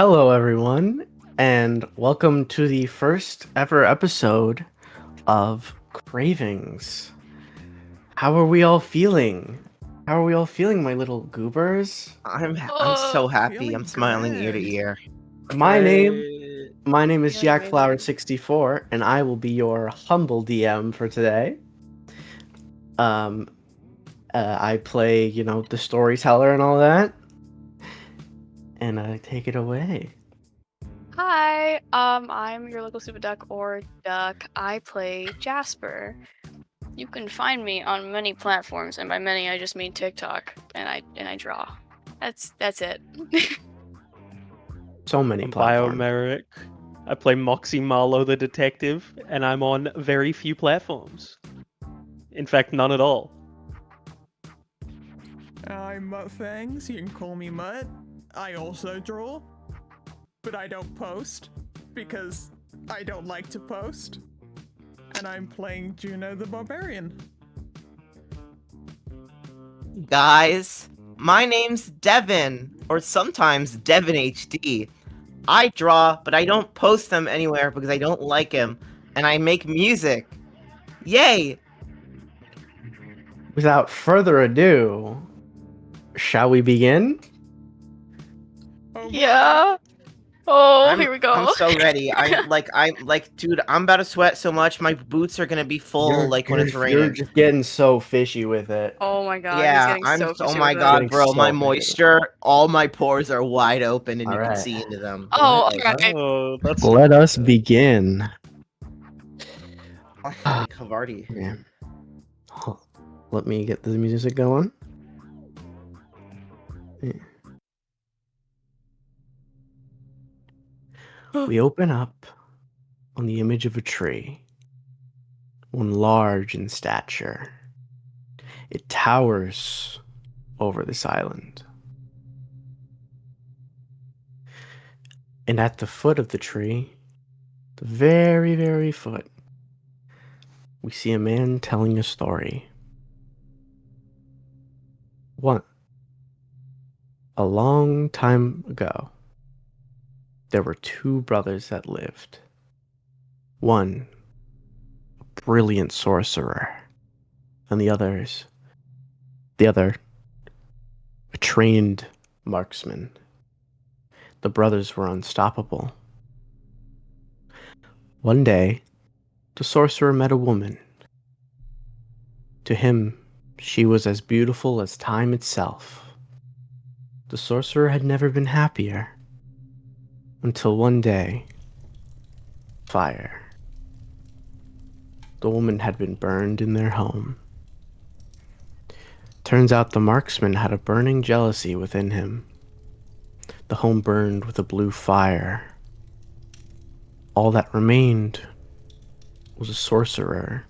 Hello, everyone, and welcome to the first ever episode of Cravings. How are we all feeling? How are we all feeling, my little goobers? I'm so happy. I'm Feeling smiling ear to good. ear. My name, Great. my name is Feeling amazing. Jackflower64, and I will be your humble DM for today. Um, I play, the storyteller and all that, and I take it away. Hi, I'm your local super duck or duck. I play Jasper. You can find me on many platforms, and by many I just mean TikTok, and I draw. That's it. So many I'm platforms. Biomeric. I play Moxie Marlowe the detective, and I'm on very few platforms. In fact, none at all. I'm Mutt Fangs. You can call me Mutt. I also draw, but I don't post because I don't like to post. And I'm playing Juno the Barbarian. Guys, my name's Devin, or sometimes Devin HD. I draw, but I don't post them anywhere because I don't like him, and I make music. Yay! Without further ado, shall we begin? Oh, Yeah. Oh, I'm, here we go. I'm so ready. Dude, I'm about to sweat so much. My boots are gonna be full, when it's You're raining. just getting so fishy with it. Oh my god. Yeah, he's getting so oh fishy my with god, it. bro, Getting my so moisture, all my pores are wide open and you can Alright. see into them. Oh, Like, alright. Oh, that's Let us begin. Havarti. Yeah. Let me get the music going. Yeah. We open up on the image of a tree, one large in stature. It towers over this island. And at the foot of the tree, the very, very foot, we see a man telling a story. A long time ago, there were two brothers that lived. One, a brilliant sorcerer, and the other, a trained marksman. The brothers were unstoppable. One day, the sorcerer met a woman. To him, she was as beautiful as time itself. The sorcerer had never been happier. Until one day, fire. The woman had been burned in their home. Turns out the marksman had a burning jealousy within him. The home burned with a blue fire. All that remained was a sorcerer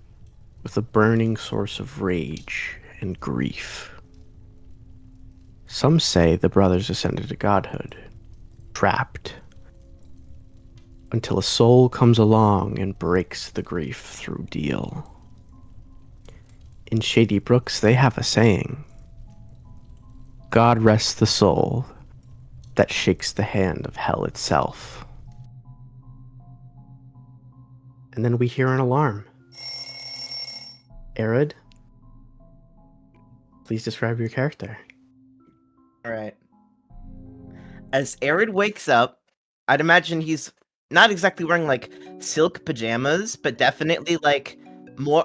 with a burning source of rage and grief. Some say the brothers ascended to godhood, trapped, until a soul comes along and breaks the grief through deal. In Shady Brooks, they have a saying, God rest the soul that shakes the hand of hell itself. And then we hear an alarm. Arid, please describe your character. Alright. As Arid wakes up, I'd imagine he's not exactly wearing like silk pajamas, but definitely like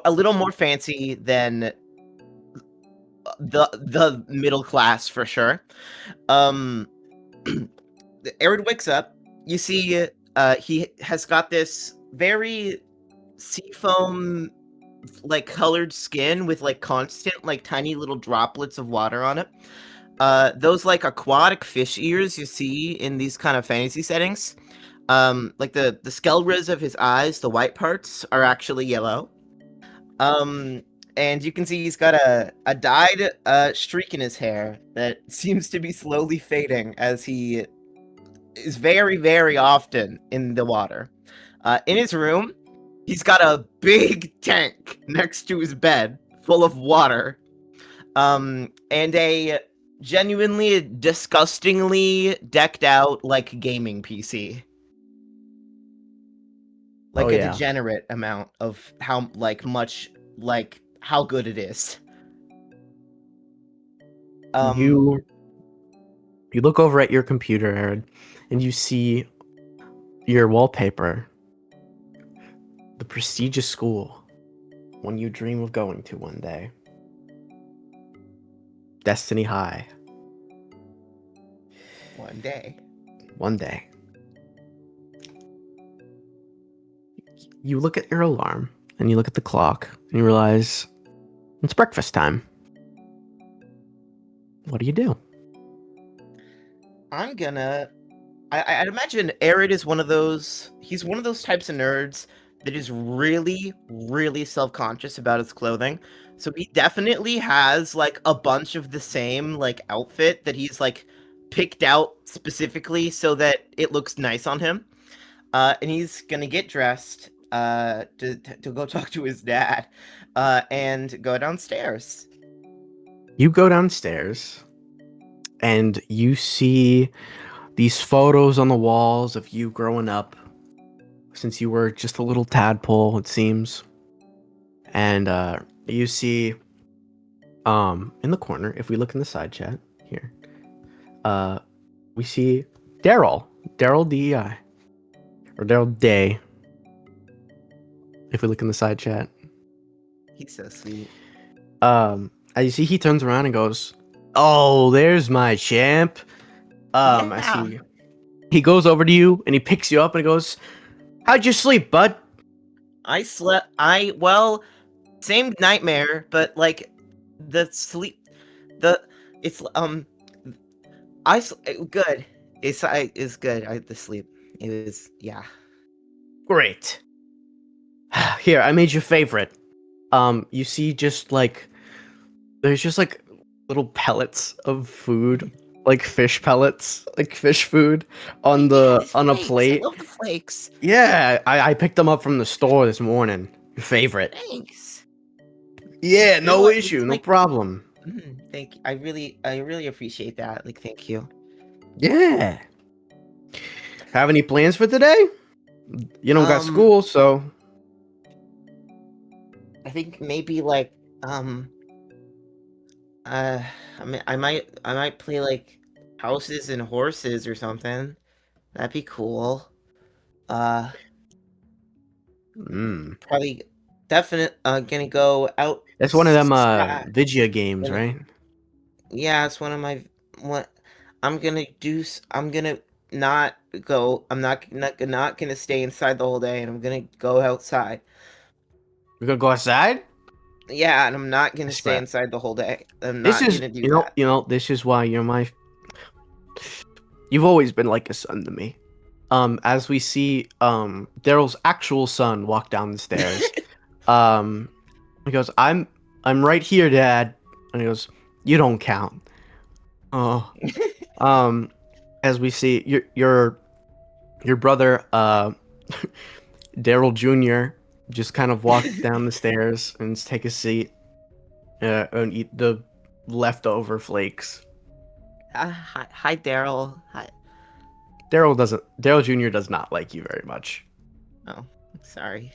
a little more fancy than the middle class for sure. Arid wakes up. You see, he has got this very seafoam like colored skin with like constant like tiny little droplets of water on it. Those like aquatic fish ears you see in these kind of fantasy settings. Like the sclerids of his eyes, the white parts are actually yellow. And you can see he's got a dyed streak in his hair that seems to be slowly fading as he is very, very often in the water. In his room, he's got a big tank next to his bed full of water. And a genuinely disgustingly decked out like gaming PC. Like Oh, a yeah. degenerate amount of how how good it is. You look over at your computer, Aaron, and you see your wallpaper. The prestigious school, one you dream of going to one day. Destiny High. one day. One day. You look at your alarm, and you look at the clock, and you realize it's breakfast time. What do you do? I'm gonna. I'd imagine Arid is one of those. He's one of those types of nerds that is really, really self-conscious about his clothing. So he definitely has like a bunch of the same like outfit that he's like picked out specifically so that it looks nice on him. And he's gonna get dressed to go talk to his dad and go downstairs. You go downstairs, and you see these photos on the walls of you growing up since you were just a little tadpole, it seems. And you see in the corner, if we look in the side chat here, we see Daryl DEI, or Daryl Day, if we look in the side chat. He's so sweet. As you see, he turns around and goes, "Oh, there's my champ." I Yeah. see. He goes over to you and he picks you up and he goes, "How'd you sleep, bud?" Well, same nightmare, but like the sleep, it's good. It's good. The sleep. It was, yeah. Great. Here, I made your favorite. You see just like there's just like little pellets of food, like fish pellets, like fish food on Yes, a flakes. plate. I love the flakes. Yeah, I picked them up from the store this morning. Your favorite. Thanks. Yeah, no Well, it's issue, no like- problem. Thank you. I really appreciate that. Like, thank you. Yeah. Have any plans for today? You don't got school, so I think maybe like I might play like houses and horses or something. That'd be cool. Probably gonna go out. That's one of them outside. Vigia games, Yeah. right? Yeah, it's one of my what I'm gonna do. I'm gonna not go. I'm not gonna stay inside the whole day, and I'm gonna go outside. We're gonna go outside? Yeah, and I'm not gonna stay Respect. inside the whole day. I'm This not is gonna do you know, that. you know, this is why you're my you've always been like a son to me. As we see Daryl's actual son walk down the stairs. He goes, I'm right here, Dad. And he goes, "You don't count." Oh. As we see your brother Daryl Jr. just kind of walk down the stairs and take a seat and eat the leftover flakes. Hi, Daryl. Hi. Daryl Jr. does not like you very much. Oh, sorry.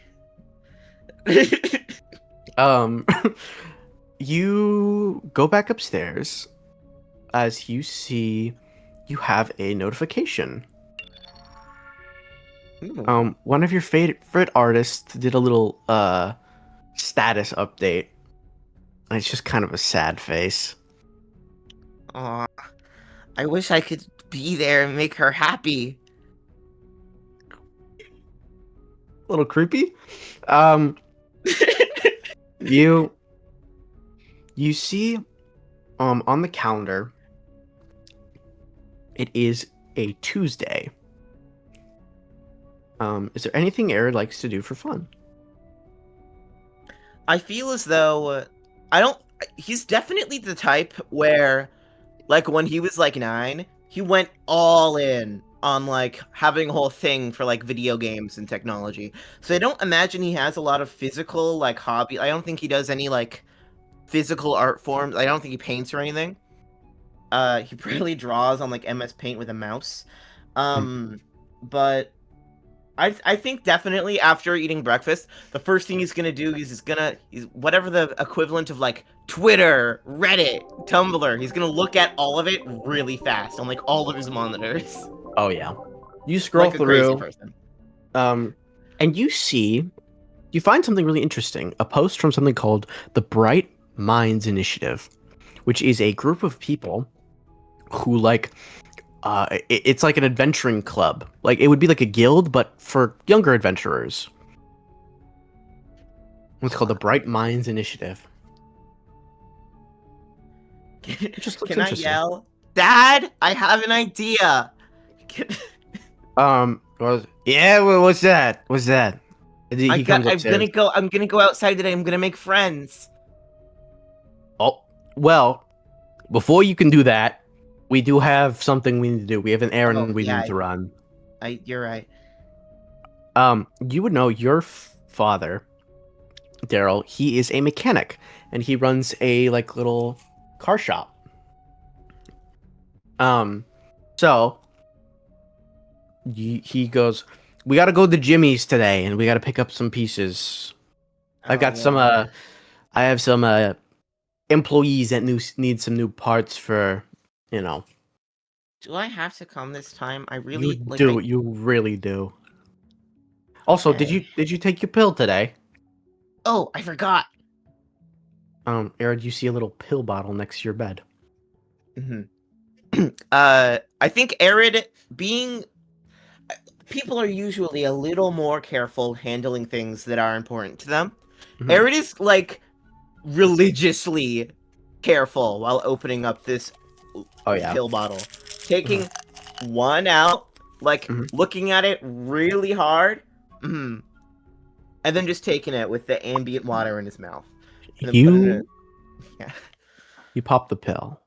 You go back upstairs as you see you have a notification. Ooh. One of your favorite artists did a little status update. And it's just kind of a sad face. Aw, I wish I could be there and make her happy. A little creepy. You see on the calendar it is a Tuesday. Is there anything Arid likes to do for fun? I feel as though he's definitely the type where, like, when he was like 9, he went all in on like having a whole thing for like video games and technology. So I don't imagine he has a lot of physical like hobby. I don't think he does any like physical art forms. I don't think he paints or anything. He barely draws on like MS Paint with a mouse. But I think definitely after eating breakfast, the first thing he's gonna do is he's whatever the equivalent of like Twitter, Reddit, Tumblr. He's gonna look at all of it really fast on like all of his monitors. Oh yeah. You scroll Like a crazy through, person. and you find something really interesting. A post from something called the Bright Minds Initiative, which is a group of people who like it's like an adventuring club. Like it would be like a guild, but for younger adventurers. It's called the Bright Minds Initiative. It just looks Can I interesting. yell, Dad? I have an idea. What's that? What's that? He comes upstairs. I'm gonna go outside today. I'm gonna make friends. Oh, well, before you can do that, we do have something we need to do. We have an errand we need to run. You're right. You would know your father, Daryl. He is a mechanic, and he runs a like little car shop. So he goes, we got to go to Jimmy's today, and we got to pick up some pieces. I've got some. I have some employees that need some new parts for, you know. Do I have to come this time? I really You really do. Also, Okay. did you take your pill today? Oh, I forgot. Aaron, you see a little pill bottle next to your bed. Mm-hmm. I think Arid being people are usually a little more careful handling things that are important to them. Mhm. Arid is like religiously careful while opening up this Oh yeah. pill bottle, taking one out, like looking at it really hard, and then just taking it with the ambient water in his mouth. And then putting it- yeah. You pop the pill,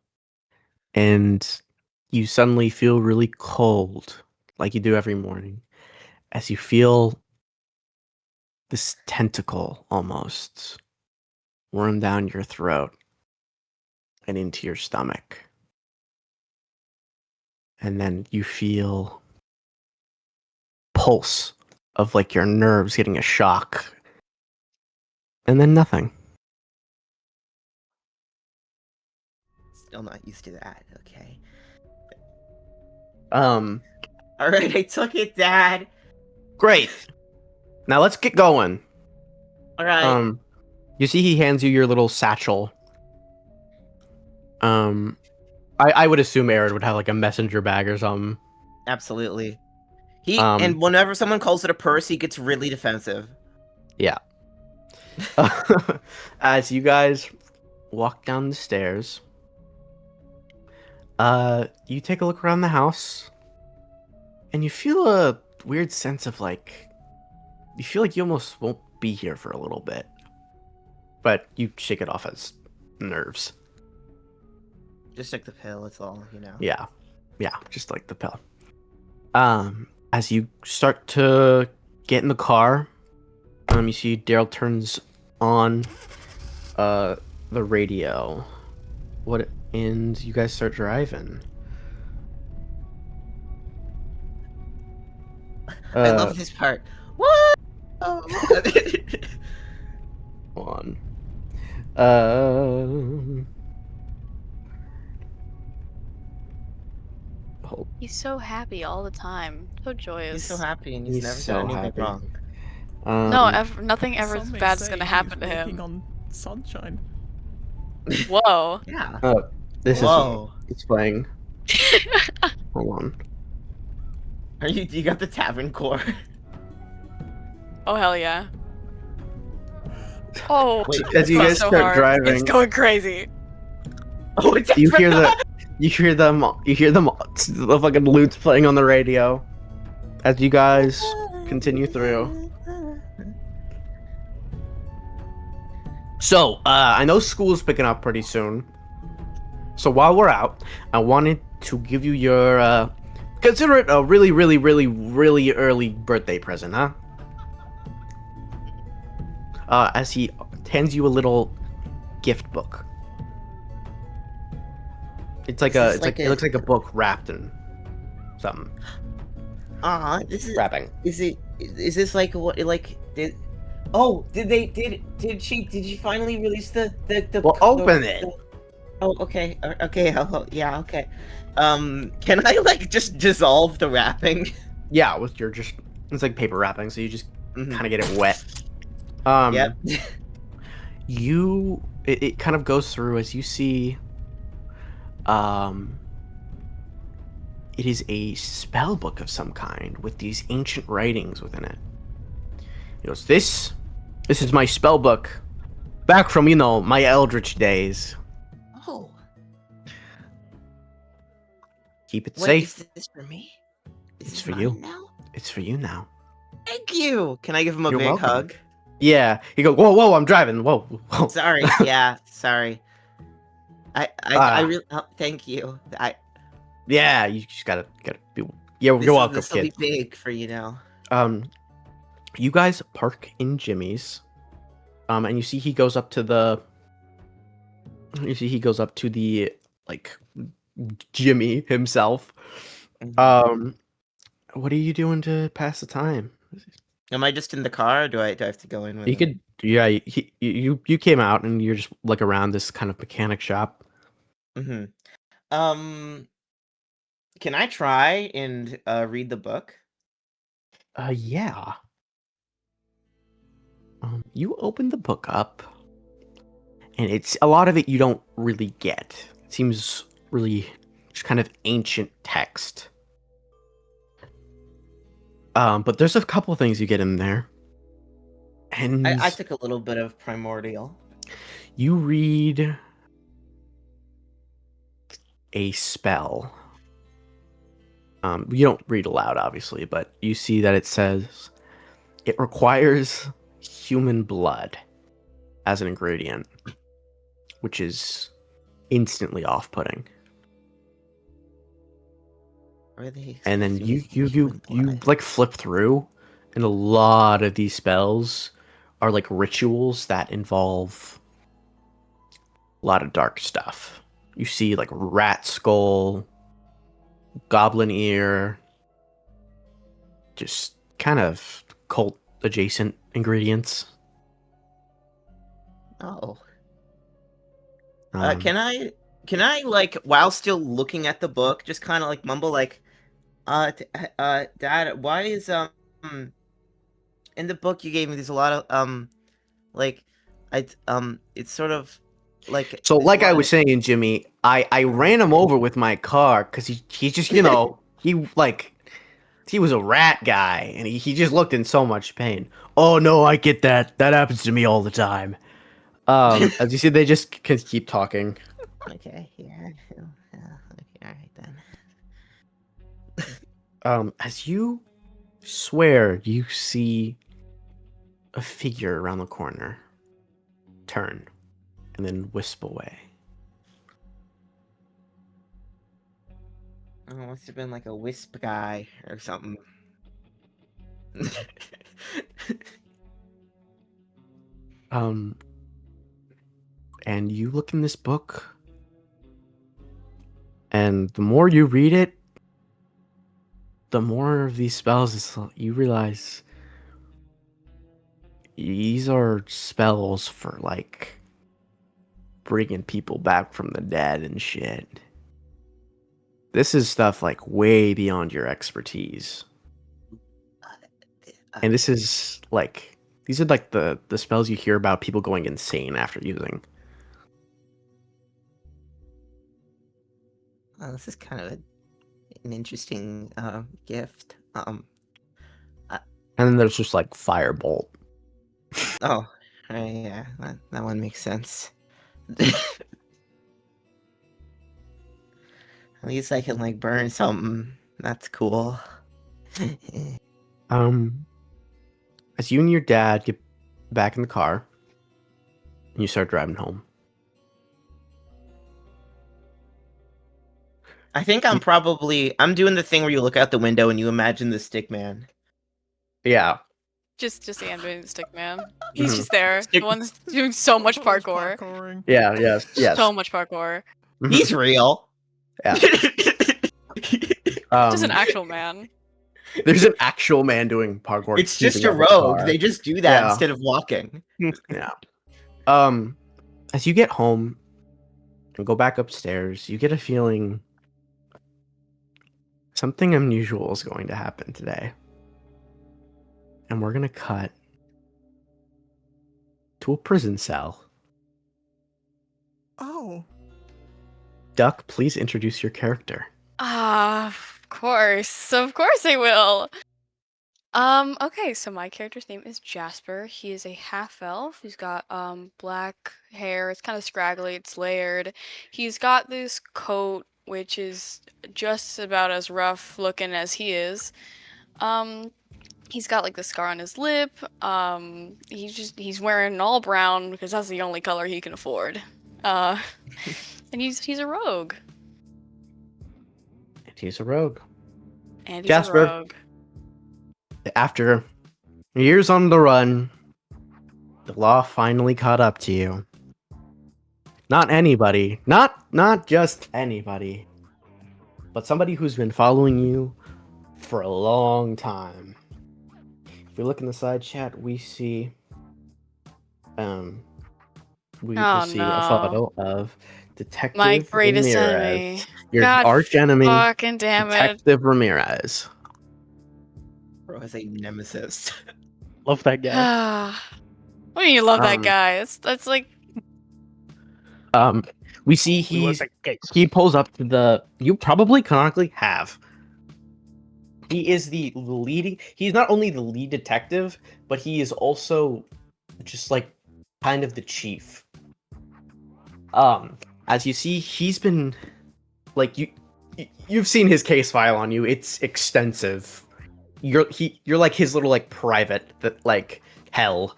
and you suddenly feel really cold, like you do every morning, as you feel this tentacle almost worm down your throat and into your stomach. And then you feel pulse of like your nerves getting a shock. And then nothing. Still not used to that. Okay. Um, All right, I took it, Dad. great. Now let's get going. All right. You see he hands you your little satchel. I would assume Arid would have like a messenger bag or something. Absolutely. He Um, and whenever someone calls it a purse, he gets really defensive. Yeah. As you guys walk down the stairs, you take a look around the house, and you feel a weird sense of like, you feel like you almost won't be here for a little bit, but you shake it off as nerves. Just like the pill, it's all, you know. Yeah, just like the pill. As you start to get in the car, you see Daryl turns on the radio. And you guys start driving. I love this part. What? Hold on. Hold. He's so happy all the time. So joyous. He's so happy and he's He's never so done anything happy. wrong. No, nothing ever Some may bad's say gonna he's happen to walking him. on sunshine. Whoa. Yeah. This Whoa. it's playing. Hold on. You got the tavern core? Oh hell yeah. Oh, Wait, As you it's guys so start hard. driving, It's going crazy. Oh, it's you hear the fucking lutes playing on the radio as you guys continue through. So, I know school's picking up pretty soon. So while we're out, I wanted to give you your, consider it a really, really, really, really early birthday present, huh? As he hands you a little gift book. It's like This is it looks like a book wrapped in something. This is. Wrapping. Is this like what like did? Did she finally release the Well, open it. Oh, okay. Okay. Oh, yeah. Okay. Can I like just dissolve the wrapping? Yeah, with your just it's like paper wrapping, so you just Mhm. kind of get it wet. Yep. It kind of goes through as you see. It is a spell book of some kind with these ancient writings within it. He goes, This is my spell book, back from my Eldritch days. Oh. Keep it What safe. is this for me? Is It's this for mine you. now? It's for you now. Thank you. Can I give him a You're big welcome. hug? Yeah. He goes, Whoa, I'm driving. Whoa. Sorry. Yeah. Sorry. I Ah. really. Thank you. Yeah, you just gotta be. Yeah, you're welcome, This will be kid. big for you now. You guys park in Jimmy's, and you see he goes up to the. You see he goes up to the like Jimmy himself. Mhm. What are you doing to pass the time? Am I just in the car? Or do I have to go in with You him? could, yeah. You came out and you're just like around this kind of mechanic shop. Mm-hmm. Can I try and read the book? Yeah. You open the book up, and it's a lot of it you don't really get. It seems really just kind of ancient text. But there's a couple things you get in there, and I took a little bit of primordial. you read a spell. You don't read aloud, obviously, but you see that it says it requires human blood as an ingredient, which is instantly off-putting. Really? And then you Human blood. like flip through, and a lot of these spells are like rituals that involve a lot of dark stuff. You see like rat skull, goblin ear, just kind of cult adjacent ingredients. Oh. Um, Can I like while still looking at the book, just kind of like mumble like, Dad, why is in the book you gave me there's a lot of like it's sort of like So, there's a like I lot was of- saying, Jimmy, I ran him over with my car because he just he was a rat guy and he just looked in so much pain. Oh no, I get that. That happens to me all the time. As you see, they just keep talking. Okay, yeah. Okay, all right then. As you swear, you see a figure around the corner, turn, and then wisp away. Oh, must have been like a wisp guy or something. And you look in this book, and the more you read it, the more of these spells you realize these are spells for like bringing people back from the dead and shit. This is stuff like way beyond your expertise. And this is like these are like the spells you hear about people going insane after using. This is kind of an interesting gift. And then there's just like firebolt. Oh, yeah, that one makes sense. At least I can like burn something. That's cool. As you and your dad get back in the car and you start driving home. I think I'm doing the thing where you look out the window and you imagine the stick man. Yeah. Just Ian doing the stick man. He's Mhm. just there. The one that's doing so much parkour. Parkouring. Yeah, yes. So much parkour. Mhm. He's real. Yeah. Just an Um, actual man. there's an actual man doing parkour. It's just keeping a up a rogue. car. They just do that Yeah. instead of walking. Yeah. As you get home and go back upstairs, you get a feeling something unusual is going to happen today. And we're gonna cut to a prison cell. Oh, Duck, please introduce your character. Of course. Of course I will. Okay, so my character's name is Jasper. He is a half elf. He's got black hair. It's kind of scraggly, it's layered. He's got this coat which is just about as rough looking as he is. Um he's got like the scar on his lip. He's wearing all brown because that's the only color he can afford. Uh and he's a rogue. And he's a rogue. And he's Jasper. a rogue. After years on the run, the law finally caught up to you. Not anybody, not just anybody, but somebody who's been following you for a long time. If we look in the side chat, we see we Oh, see a no. photo of Detective My greatest Ramirez. enemy. Your God arch enemy, Fucking damn it. Detective Ramirez. Bro has a nemesis. Love that guy. What do you love that Um, guy? That's like We see We work that case. he pulls up to the. You probably canonically have. He is the leading. He's not only the lead detective, but he is also just like kind of the chief. As you see, he's been like you've seen his case file on you. It's extensive. You're like his little like private that like hell.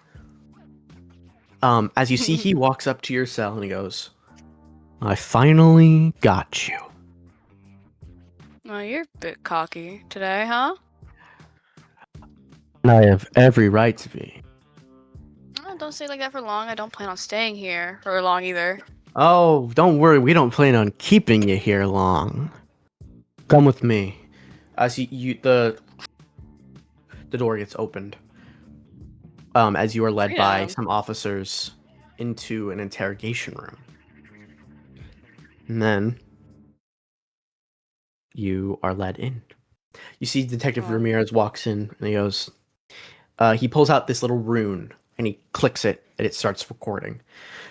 As you see, he walks up to your cell and he goes, "I finally got you." Oh, you're a bit cocky today, huh? And I have every right to be. Oh, don't stay like that for long. I don't plan on staying here for long either. Oh, don't worry. We don't plan on keeping you here long. Come with me. As the door gets opened. As you are led by Freedom. some officers into an interrogation room. And then you are led in. You see Detective Oh. Ramirez walks in and he goes, he pulls out this little rune and he clicks it and it starts recording.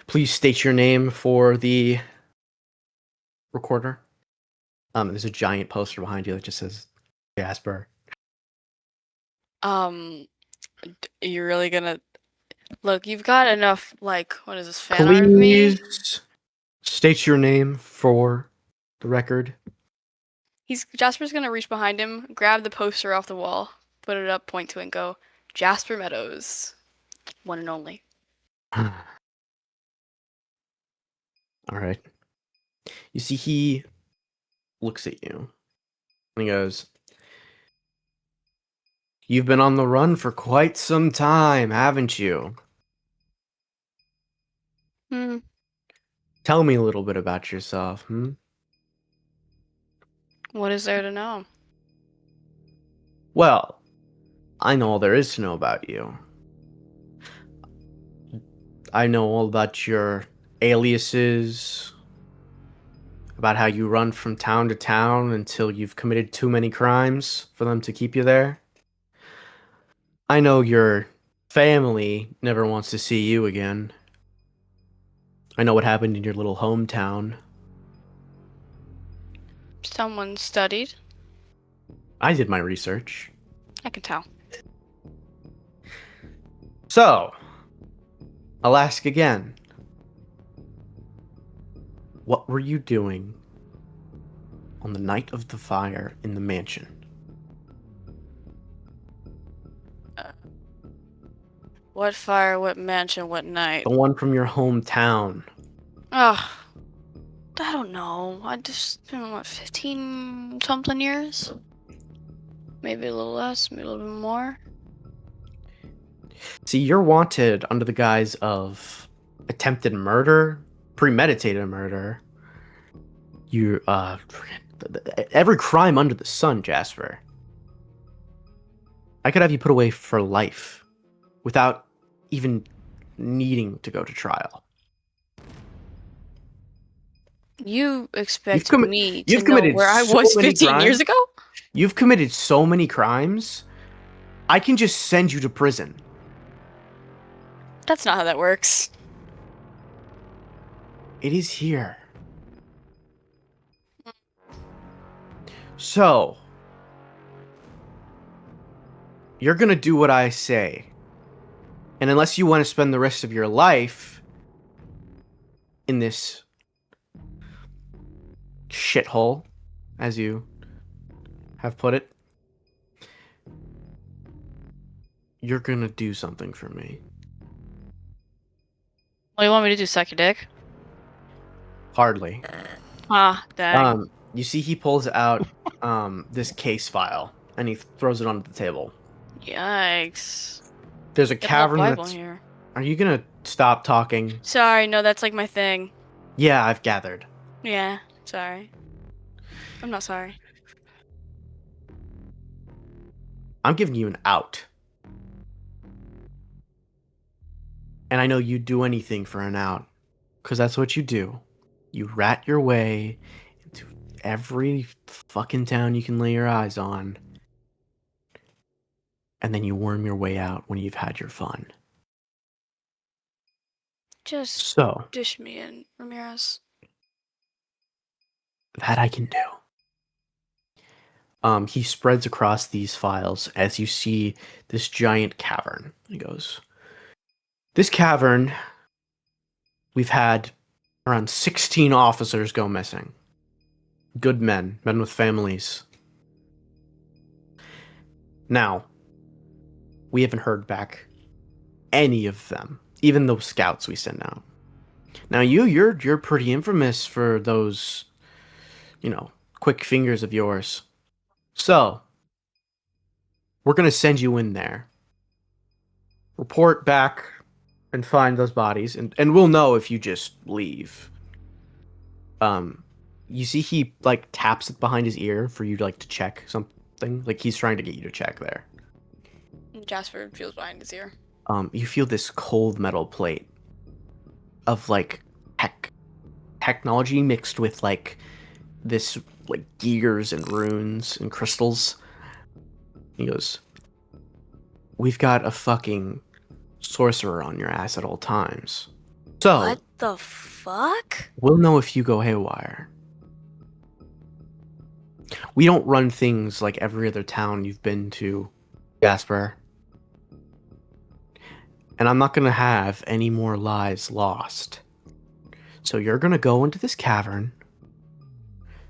Please state your name for the recorder. There's a giant poster behind you that just says Jasper. You're really gonna look? You've got enough. Like, what is this fan art of me? Please state your name for the record. Jasper's gonna reach behind him, grab the poster off the wall, put it up, point to it, and go, Jasper Meadows, one and only. All right. You see, he looks at you and he goes, "You've been on the run for quite some time, haven't you? Hmm. Tell me a little bit about yourself, hmm?" What is there to know? Well, I know all there is to know about you. I know all about your aliases, about how you run from town to town until you've committed too many crimes for them to keep you there. I know your family never wants to see you again. I know what happened in your little hometown. Someone studied. I did my research. I can tell. So, I'll ask again. What were you doing on the night of the fire in the mansion? What fire? What mansion? What night? The one from your hometown. Oh, I don't know. I just been what 15 something years. Maybe a little less, maybe a little bit more. See, you're wanted under the guise of attempted murder, premeditated murder. You every crime under the sun, Jasper. I could have you put away for life without even needing to go to trial. You expect commi- me to you've know committed where I so was many 15 years crimes. ago? You've committed so many crimes. I can just send you to prison. That's not how that works. It is here. So, you're gonna do what I say. And unless you want to spend the rest of your life in this shithole, as you have put it, you're gonna do something for me. What do you want me to do, suck your dick? Hardly. Ah, dang. You see he pulls out this case file and he throws it onto the table. Yikes. There's a Got a whole cavern Bible that's... here. Are you gonna stop talking? Sorry, no, that's like my thing. Yeah, I've gathered. Yeah, sorry. I'm not sorry. I'm giving you an out. And I know you'd do anything for an out. Because that's what you do. You rat your way into every fucking town you can lay your eyes on. And then you worm your way out when you've had your fun. Just So, dish me in, Ramirez. that I can do. He spreads across these files as you see this giant cavern. He goes, this cavern, we've had around 16 officers go missing. Good men with families. Now, we haven't heard back any of them, even those scouts we sent out. Now, you're pretty infamous for those, quick fingers of yours. So, we're going to send you in there. Report back and find those bodies, and we'll know if you just leave. You see he, taps it behind his ear for you to check something. Like, he's trying to get you to check there. Jasper feels behind his ear. You feel this cold metal plate of, technology mixed with, this gears and runes and crystals. He goes, we've got a fucking sorcerer on your ass at all times. So What the fuck? we'll know if you go haywire. We don't run things like every other town you've been to, Jasper. And I'm not gonna have any more lives lost. So you're gonna go into this cavern.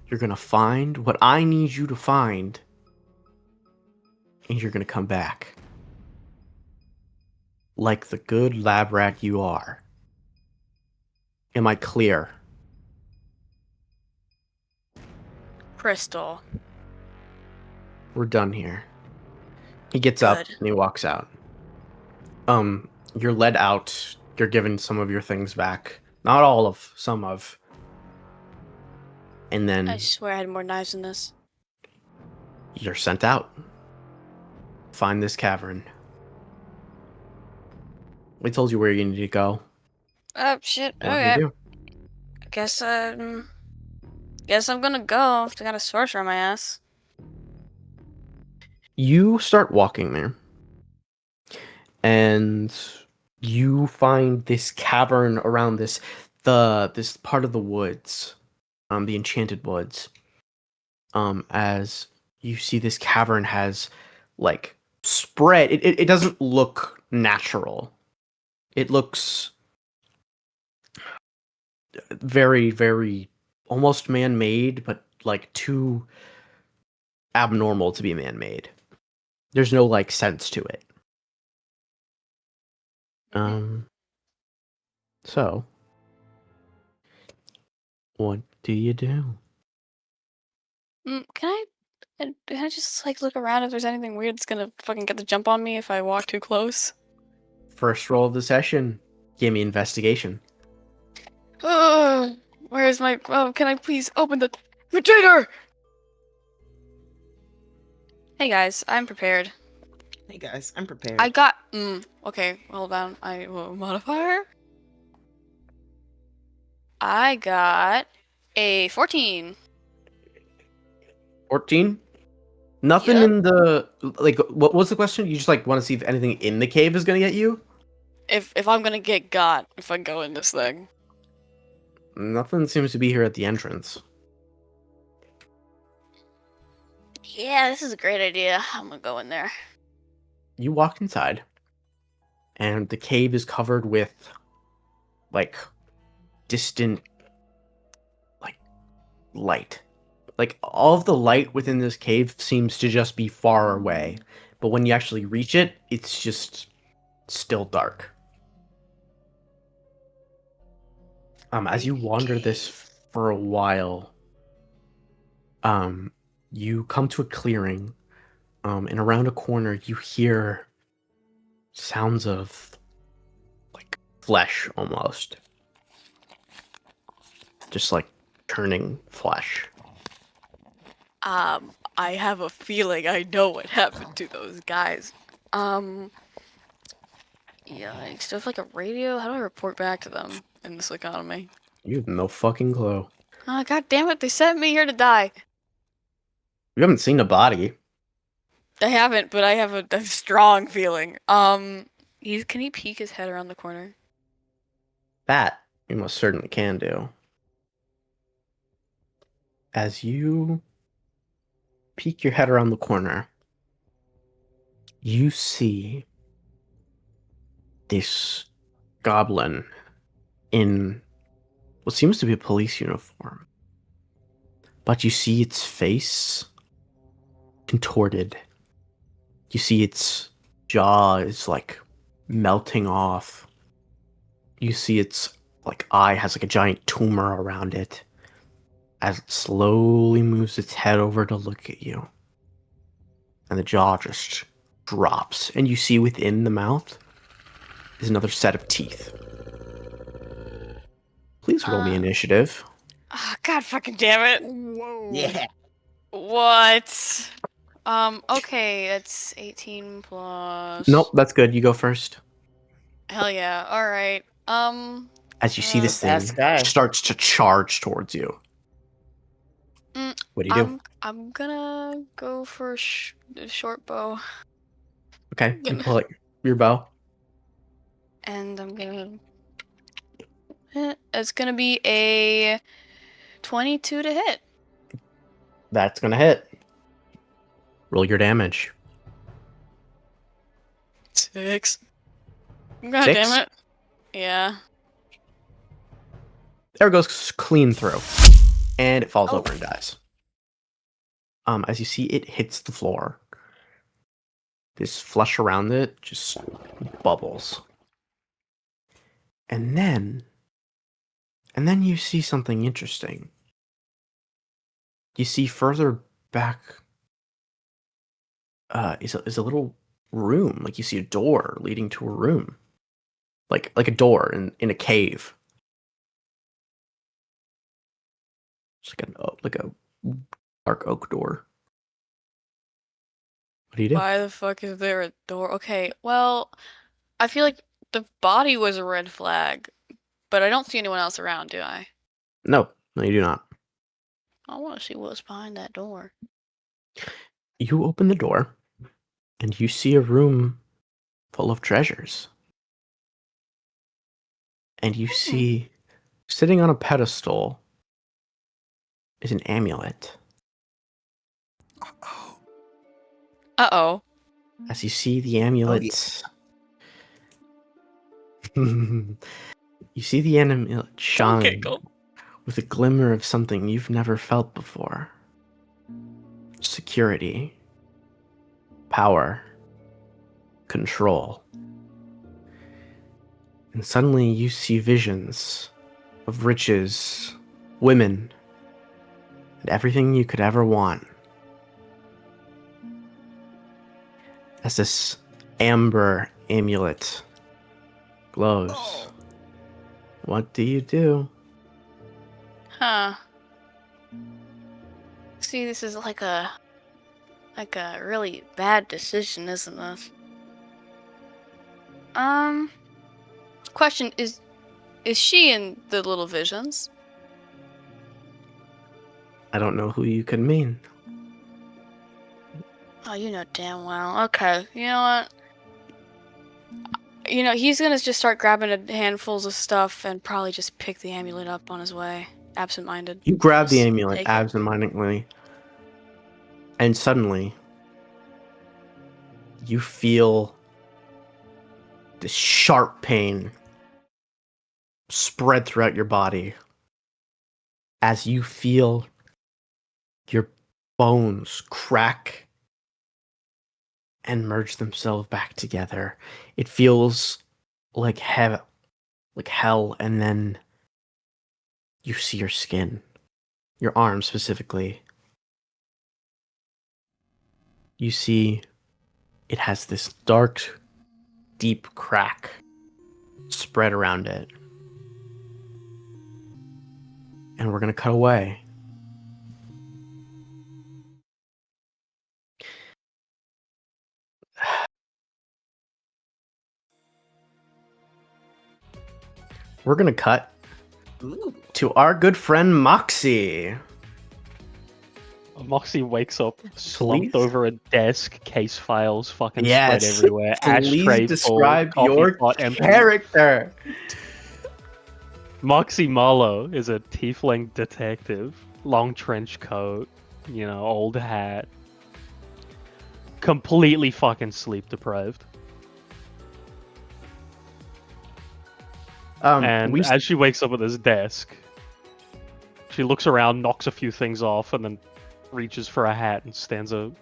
You're gonna find what I need you to find. And you're gonna come back. Like the good lab rat you are. Am I clear? Crystal. We're done here. He gets up Good. and he walks out. You're led out. You're given some of your things back. Not all of, some of. And then I swear I had more knives than this. you're sent out. Find this cavern. We told you where you need to go. Oh shit. What do you Okay. do? Guess I'm gonna go if I got a sorcerer on my ass. You start walking there. And you find this cavern around this part of the woods. The enchanted woods. As you see this cavern has spread. It doesn't look natural. It looks very, very almost man-made, but too abnormal to be man-made. There's no sense to it. So what do you do? Can I just look around if there's anything weird that's gonna fucking get the jump on me if I walk too close? First roll of the session. Give me investigation. Where's my? Oh, can I please open the container? Hey guys, I'm prepared. Hey guys, I'm prepared. I got. Okay, hold on. I will modifier. I got a 14. 14? Nothing Yep. in the like. What was the question? You just like want to see if anything in the cave is gonna get you? If I'm gonna get got if I go in this thing. Nothing seems to be here at the entrance. Yeah, this is a great idea. I'm gonna go in there. You walk inside, and the cave is covered with like distant like light. Like all of the light within this cave seems to just be far away, but when you actually reach it, it's just still dark. As you wander this for a while, you come to a clearing, and around a corner you hear sounds of like flesh almost, just like turning flesh. I have a feeling I know what happened to those guys. Yikes. Do I have like a radio? How do I report back to them in this economy? You have no fucking clue. God damn it, they sent me here to die. You haven't seen a body. I haven't, but I have a strong feeling. Can he peek his head around the corner? That you most certainly can do. As you peek your head around the corner, you see this goblin in what seems to be a police uniform. But you see its face contorted. You see its jaw is like melting off. You see its like eye has like a giant tumor around it as it slowly moves its head over to look at you. And the jaw just drops, and you see within the mouth is another set of teeth. Please roll me initiative. God fucking damn it. Whoa. Yeah. What? Okay, that's 18 plus. Nope, that's good. You go first. Hell yeah. Alright. As you see this thing Fast guy. starts to charge towards you. What do you do? I'm gonna go for a short bow. Okay, you pull out your bow. And I'm gonna. It's gonna be a 22 to hit. That's gonna hit. Roll your damage. 6. God 6? damn it. Yeah. There goes clean through. And it falls Oh. over and dies. As you see, it hits the floor. This flesh around it just bubbles. And then you see something interesting. You see further back is a little room. Like you see a door leading to a room. Like a door in a cave. It's like a dark oak door. What do you do? Why the fuck is there a door? Okay, well, I feel like the body was a red flag, but I don't see anyone else around, do I? No, you do not. I want to see what's behind that door. You open the door, and you see a room full of treasures. And you see, sitting on a pedestal, is an amulet. Uh-oh. As you see the amulet, you see the amulet shine Giggle. with a glimmer of something you've never felt before. Security, power, control. And suddenly you see visions of riches, women, and everything you could ever want. As this amber amulet glows. What do you do? Huh. See, this is like a really bad decision, isn't it? Question is she in the Little Visions? I don't know who you could mean. Oh, you know damn well. Okay, you know what? You know, he's gonna just start grabbing handfuls of stuff and probably just pick the amulet up on his way, absent-minded. You grab the Just amulet take it. absentmindedly, and suddenly you feel this sharp pain spread throughout your body as you feel your bones crack and merge themselves back together. It feels like hell, and then you see your skin, your arm specifically. You see it has this dark, deep crack spread around it. And we're going to cut away. We're going to cut Ooh. to our good friend Moxie. Moxie wakes up slumped Please? over a desk, case files fucking Yes. spread everywhere, ashtray Please describe full, your coffee pot empty. character. Moxie Marlowe is a tiefling detective, long trench coat, you know, old hat, completely fucking sleep deprived. And we as she wakes up at this desk, she looks around, knocks a few things off, and then reaches for a hat and stands up.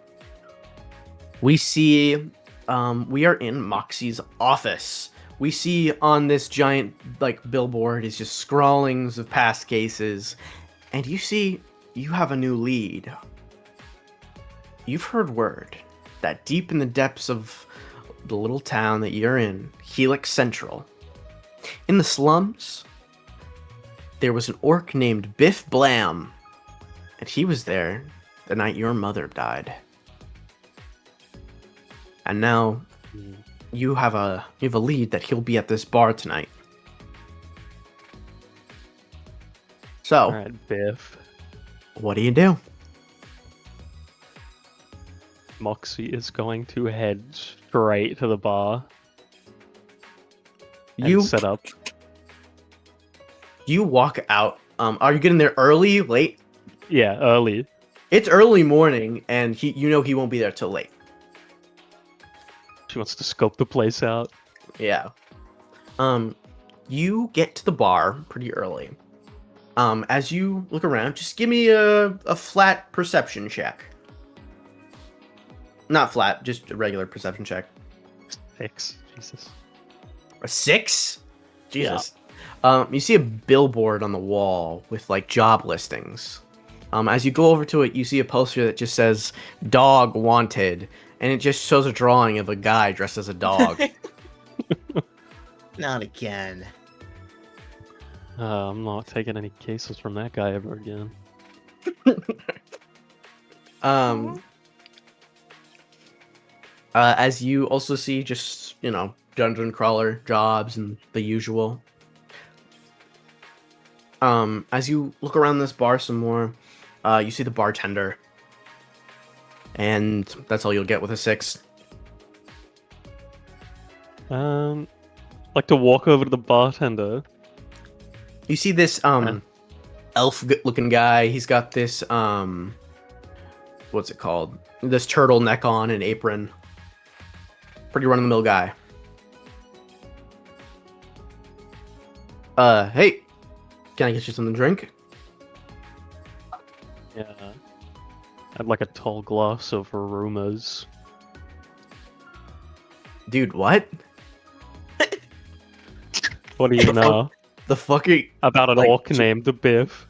We see, we are in Moxie's office. We see on this giant, billboard is just scrawlings of past cases. And you see, you have a new lead. You've heard word that deep in the depths of the little town that you're in, Helix Central, in the slums, there was an orc named Biff Blam. And he was there the night your mother died. And now you have a lead that he'll be at this bar tonight. So, Alright, Biff. what do you do? Moxie is going to head straight to the bar and You set up. you walk out. Are you getting there early, late? Yeah, early. It's early morning, and he won't be there till late. She wants to scope the place out. Yeah. You get to the bar pretty early. As you look around, just give me a flat perception check. Not flat, just a regular perception check. 6. Jesus. A 6? Jesus. You see a billboard on the wall with job listings. As you go over to it, you see a poster that just says "Dog Wanted," and it just shows a drawing of a guy dressed as a dog. Not again. I'm not taking any cases from that guy ever again. As you also see just, dungeon crawler jobs and the usual. As you look around this bar some more, you see the bartender. And that's all you'll get with a 6. Like to walk over to the bartender. You see this elf-looking guy. He's got this what's it called? This turtleneck on, and apron. Pretty run-of-the-mill guy. Hey, can I get you something to drink? Yeah. I'd like a tall glass of rumors. Dude, what? What do you know The fuck are you... about an orc named Biff?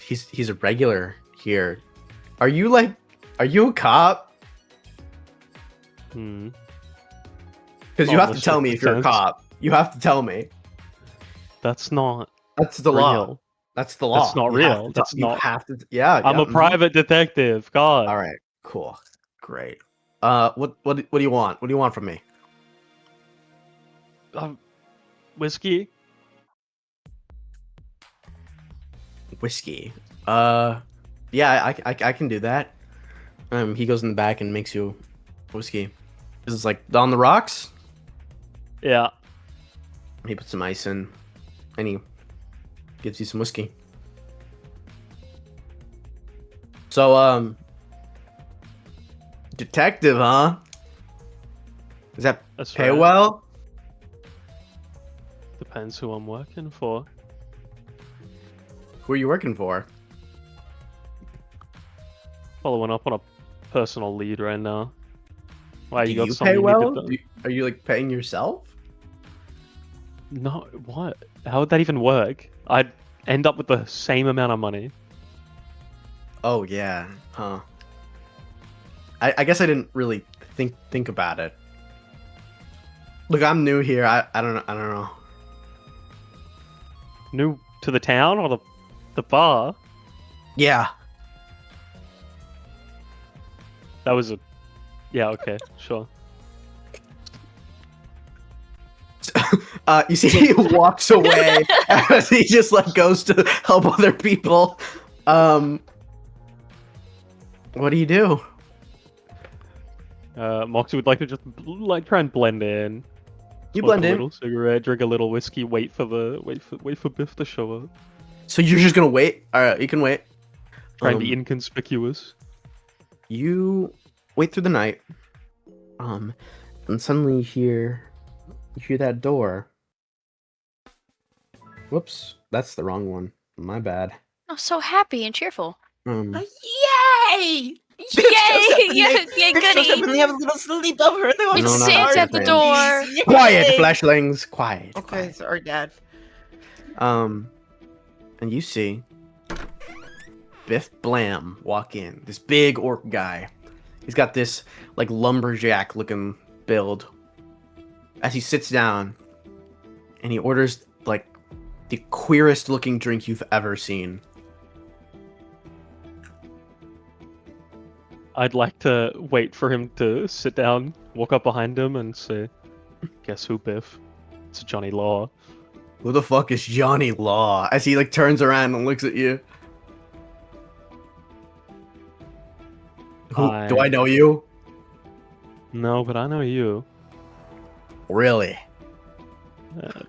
He's a regular here. Are you a cop? Because you Oh, have to tell me if you're a circumstance. cop. You have to tell me. That's not That's the law. real. That's the law. That's not You have real. to That's you not. have to. Yeah. I'm yeah, a mhm. private detective. God. All right. Cool. Great. What do you want? What do you want from me? Whiskey. Whiskey. Yeah, I can do that. He goes in the back and makes you whiskey. This is like on the rocks. Yeah. He puts some ice in, and he gives you some whiskey. So, detective, huh? Does that That's pay right. well? Depends who I'm working for. Who are you working for? Following up on a personal lead right now. Why Do you got you something pay you well? need to do? Are you like paying yourself? No, what? How would that even work? I'd end up with the same amount of money. Oh yeah, huh? I guess I didn't really think about it. Look, I'm new here. I don't know. New to the town or the bar? Yeah. That was a. Yeah, okay, sure. You see, he walks away as he just like goes to help other people. What do you do? Moxie would like to just like try and blend in. You Smoke blend a in. little cigarette, drink a little whiskey, wait for Biff to show up. So you're just gonna wait? All right, you can wait. Try and be Um, inconspicuous. You wait through the night. And suddenly you hear that door. Whoops, that's the wrong one. My bad. Oh, so happy and cheerful. Yay! Yay! Yeah, yeah, Biff shows up goody. and they have a little sleepover. And they want It's to No, not Santa that at the thing. door. Yay! Quiet, flashlings. Quiet. Okay, quiet. sorry, Dad. And you see Biff Blam walk in. This big orc guy. He's got this like lumberjack looking build. As he sits down and he orders like the queerest looking drink you've ever seen. I'd like to wait for him to sit down, walk up behind him, and say, "Guess who, Biff? It's Johnny Law." Who the fuck is Johnny Law? As he like turns around and looks at you. Do I know you? No, but I know you. Really?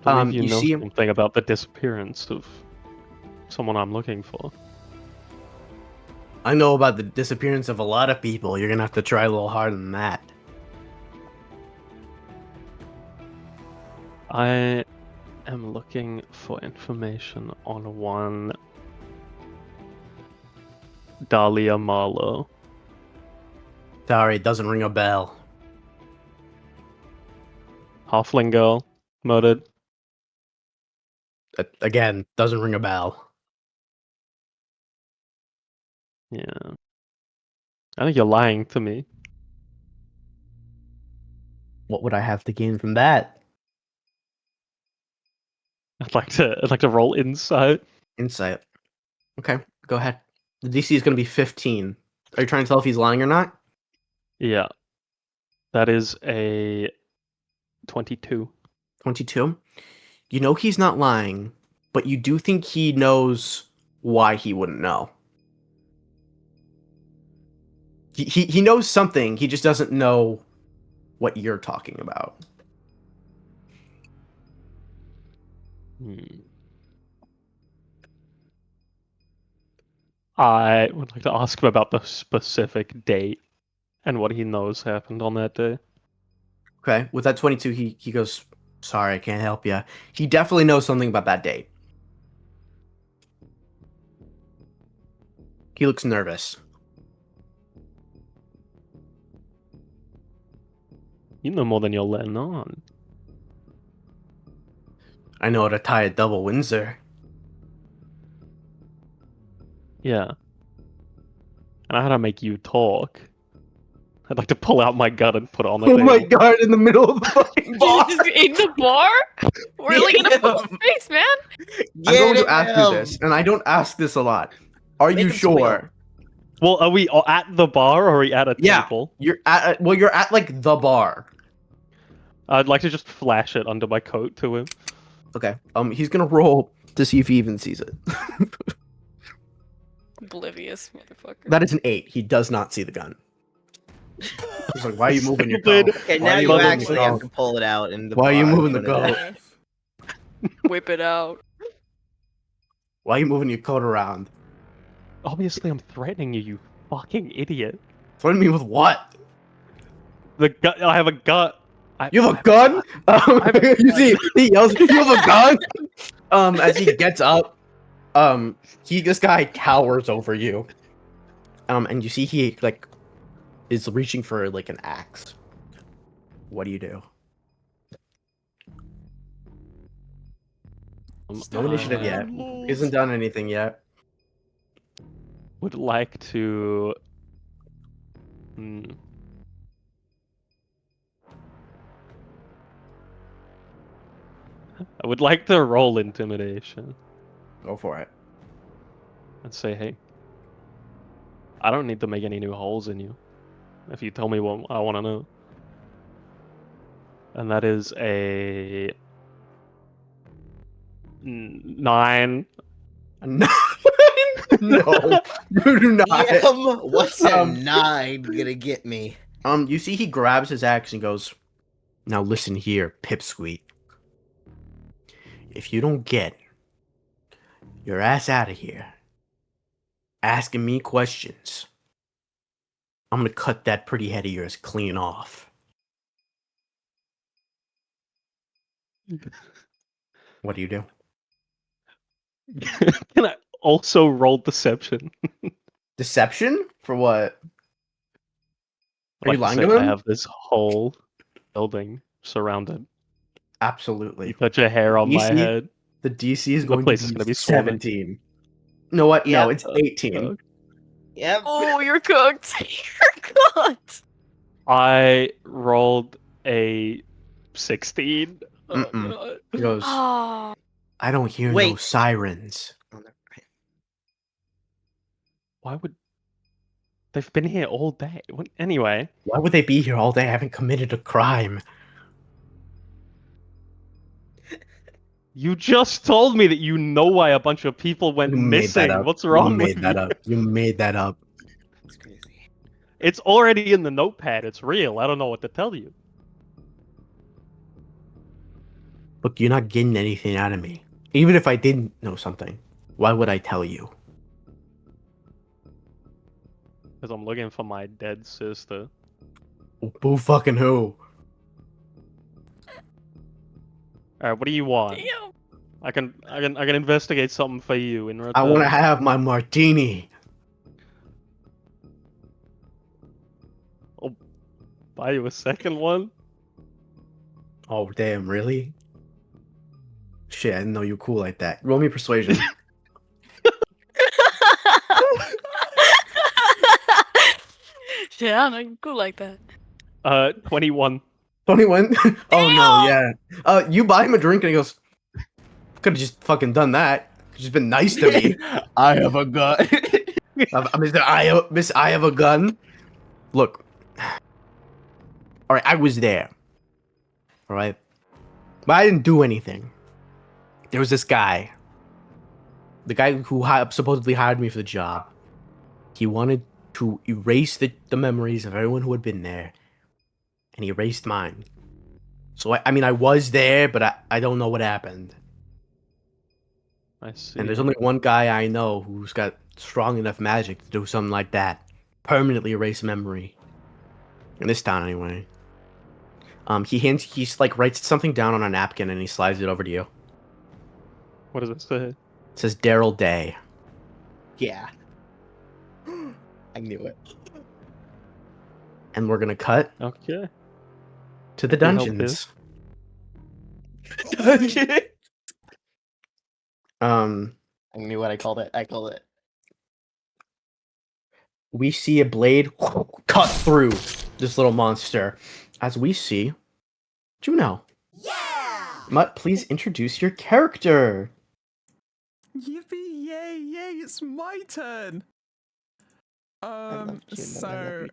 I believe you you know see him- something about the disappearance of someone I'm looking for. I know about the disappearance of a lot of people. You're gonna have to try a little harder than that. I am looking for information on one Dahlia Marlowe. Sorry, doesn't ring a bell. Halfling girl, murdered. Again, doesn't ring a bell. Yeah. I think you're lying to me. What would I have to gain from that? I'd like to roll insight. Insight. Okay, go ahead. The DC is gonna be 15. Are you trying to tell if he's lying or not? Yeah. That is a 22. 22. You know he's not lying, but you do think he knows why he wouldn't know. He knows something, he just doesn't know what you're talking about. I would like to ask him about the specific date and what he knows happened on that day. Okay, with that 22, he goes, sorry, I can't help you. He definitely knows something about that date. He looks nervous. You know more than you're letting on. I know how to tie a double Windsor. Yeah. And I know how to make you talk. I'd like to pull out my gun and put it on the Oh table. my god! In the middle of the fucking bar. Just in the bar? We're like in a full Damn. space, man. I'm going Get to ask you him! this, and I don't ask this a lot. Are Make you him squeal. sure? Well, are we at the bar or are we at a Yeah. table? You're at you're at like the bar. I'd like to just flash it under my coat to him. Okay. He's gonna roll to see if he even sees it. Oblivious motherfucker. That is an 8. He does not see the gun. He's like, "Why are you moving your Stupid. gun? Okay, Why now are you moving your actually gun? have to pull it out. In the Why are you bar moving the and put it gun? in. Whip it out. Why are you moving your coat around? Obviously, I'm threatening you, you fucking idiot. Threaten me with what? The gun. I have a gun. You have a gun? You see, he yells, "You have a gun!" As he gets up, this guy cowers over you. And you see he like is reaching for like an axe. What do you do? No initiative yet. He hasn't done anything yet. Would like to. I would like to roll intimidation Go for it. and say, hey, I don't need to make any new holes in you if you tell me what I want to know. And that is a 9. No, no, you do not. What's a Um, 9 gonna get me? You see he grabs his axe and goes, "Now listen here, pipsqueak. If you don't get your ass out of here asking me questions, I'm gonna cut that pretty head of yours clean off." What do you do? Can I also roll deception? Deception? For what? Are you Like I lying said, to him? I have this whole building surrounded. Absolutely. You put your hair on my DC? head. The DC is The going place to is be gonna be swarming. 17. You know what? No, Yep. it's 18. Yep. Oh, you're cooked. You're cooked. I rolled a 16. Mm-mm. He goes, Oh. "I don't hear no Wait. sirens." Why would they've been here all day? Anyway, Why would they be here all day? I haven't committed a crime. you just told me that you know why a bunch of people went You made that missing. up. What's wrong You with made that you? up. You made that up. It's crazy. It's already in the notepad. It's real. I don't know what to tell you. Look, you're not getting anything out of me. Even if I didn't know something, why would I tell you? Because I'm looking for my dead sister. Who fucking who? All right, what do you want? Damn. I can investigate something for you in return. I want to have my martini. buy you a second one. Oh, damn, really? Shit, I didn't know you were cool like that. Roll me persuasion. Shit, I don't know. You're cool like that. 21. 21? Oh, no, Damn! yeah. You buy him a drink and he goes, "Could have just fucking done that. Could've just been nice to me. I have a gun." Miss, I have a gun. Look. Alright, I was there. Alright? But I didn't do anything. There was this guy. The guy who supposedly hired me for the job. He wanted to erase the memories of everyone who had been there. And he erased mine. So, I mean, I was there, but I don't know what happened. I see. And there's only one guy I know who's got strong enough magic to do something like that. Permanently erase memory. In this town, anyway. He's like writes something down on a napkin and he slides it over to you. What does it say? It says Daryl Day. Yeah. I knew it. And we're gonna cut Okay. to the Can you help dungeons. I knew what I called it. I called it. We see a blade cut through this little monster, as we see Juno. Mutt, please introduce your character. Yippee! Yay! Yay! It's my turn. So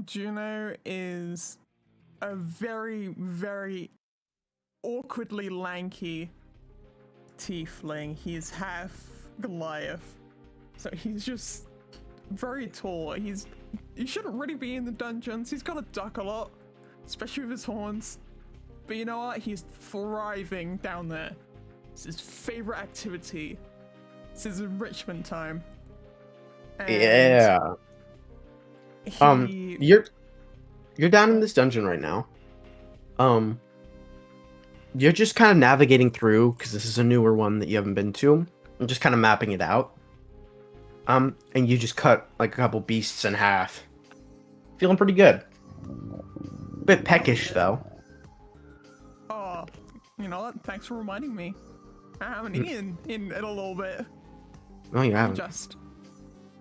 Juno is a very, very awkwardly lanky tiefling. He's half Goliath, so he's just very tall. He shouldn't really be in the dungeons. He's got to duck a lot, especially with his horns. But you know what? He's thriving down there. It's his favorite activity. It's his enrichment time. And Yeah. he- You're down in this dungeon right now. You're just kind of navigating through because this is a newer one that you haven't been to. I'm just kind of mapping it out. And you just cut like a couple beasts in half. Feeling pretty good. Bit peckish though. Oh, you know what? Thanks for reminding me. I haven't eaten in a little bit. No, you haven't.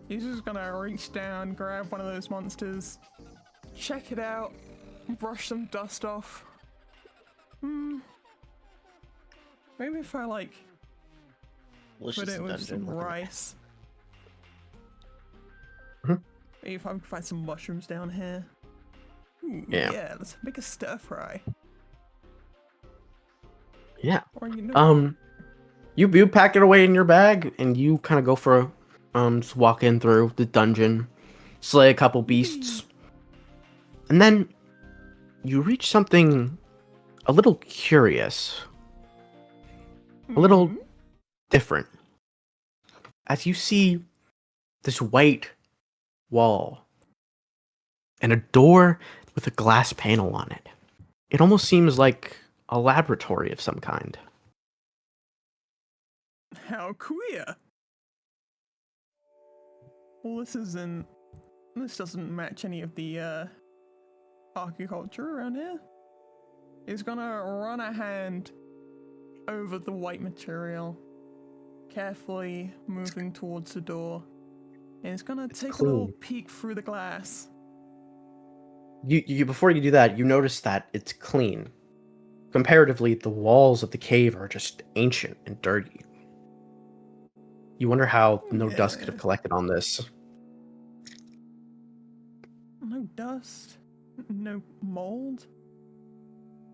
He's just gonna reach down, grab one of those monsters, check it out, brush some dust off. Maybe if I like put it with some rice. Maybe if I can find some mushrooms down here. Ooh, Yeah. yeah, let's make a stir fry. Yeah. Or you know, You pack it away in your bag and you kind of go for just walk in through the dungeon, slay a couple beasts, and then you reach something a little curious, a little different, as you see this white wall and a door with a glass panel on it. It almost seems like a laboratory of some kind. how queer. Well, this doesn't match any of the architecture around here. He's gonna run a hand over the white material, carefully moving towards the door. And he's gonna take a little clean. peek through the glass. You before you do that, you notice that it's clean. Comparatively, the walls of the cave are just ancient and dirty. You wonder how no dust could have collected on this. No dust, no mold,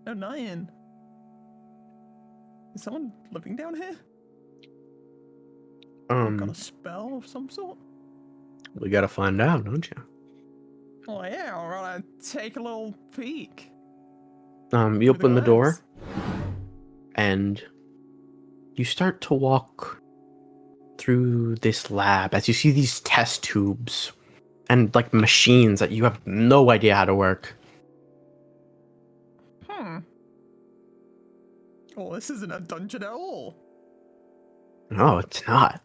no nothing. Is someone living down here? Got a spell of some sort? We gotta find out, don't you? Oh yeah, I'm gonna take a little peek. You open the door, and you start to walk through this lab as you see these test tubes and like machines that you have no idea how to work. Well, this isn't a dungeon at all. No, it's not.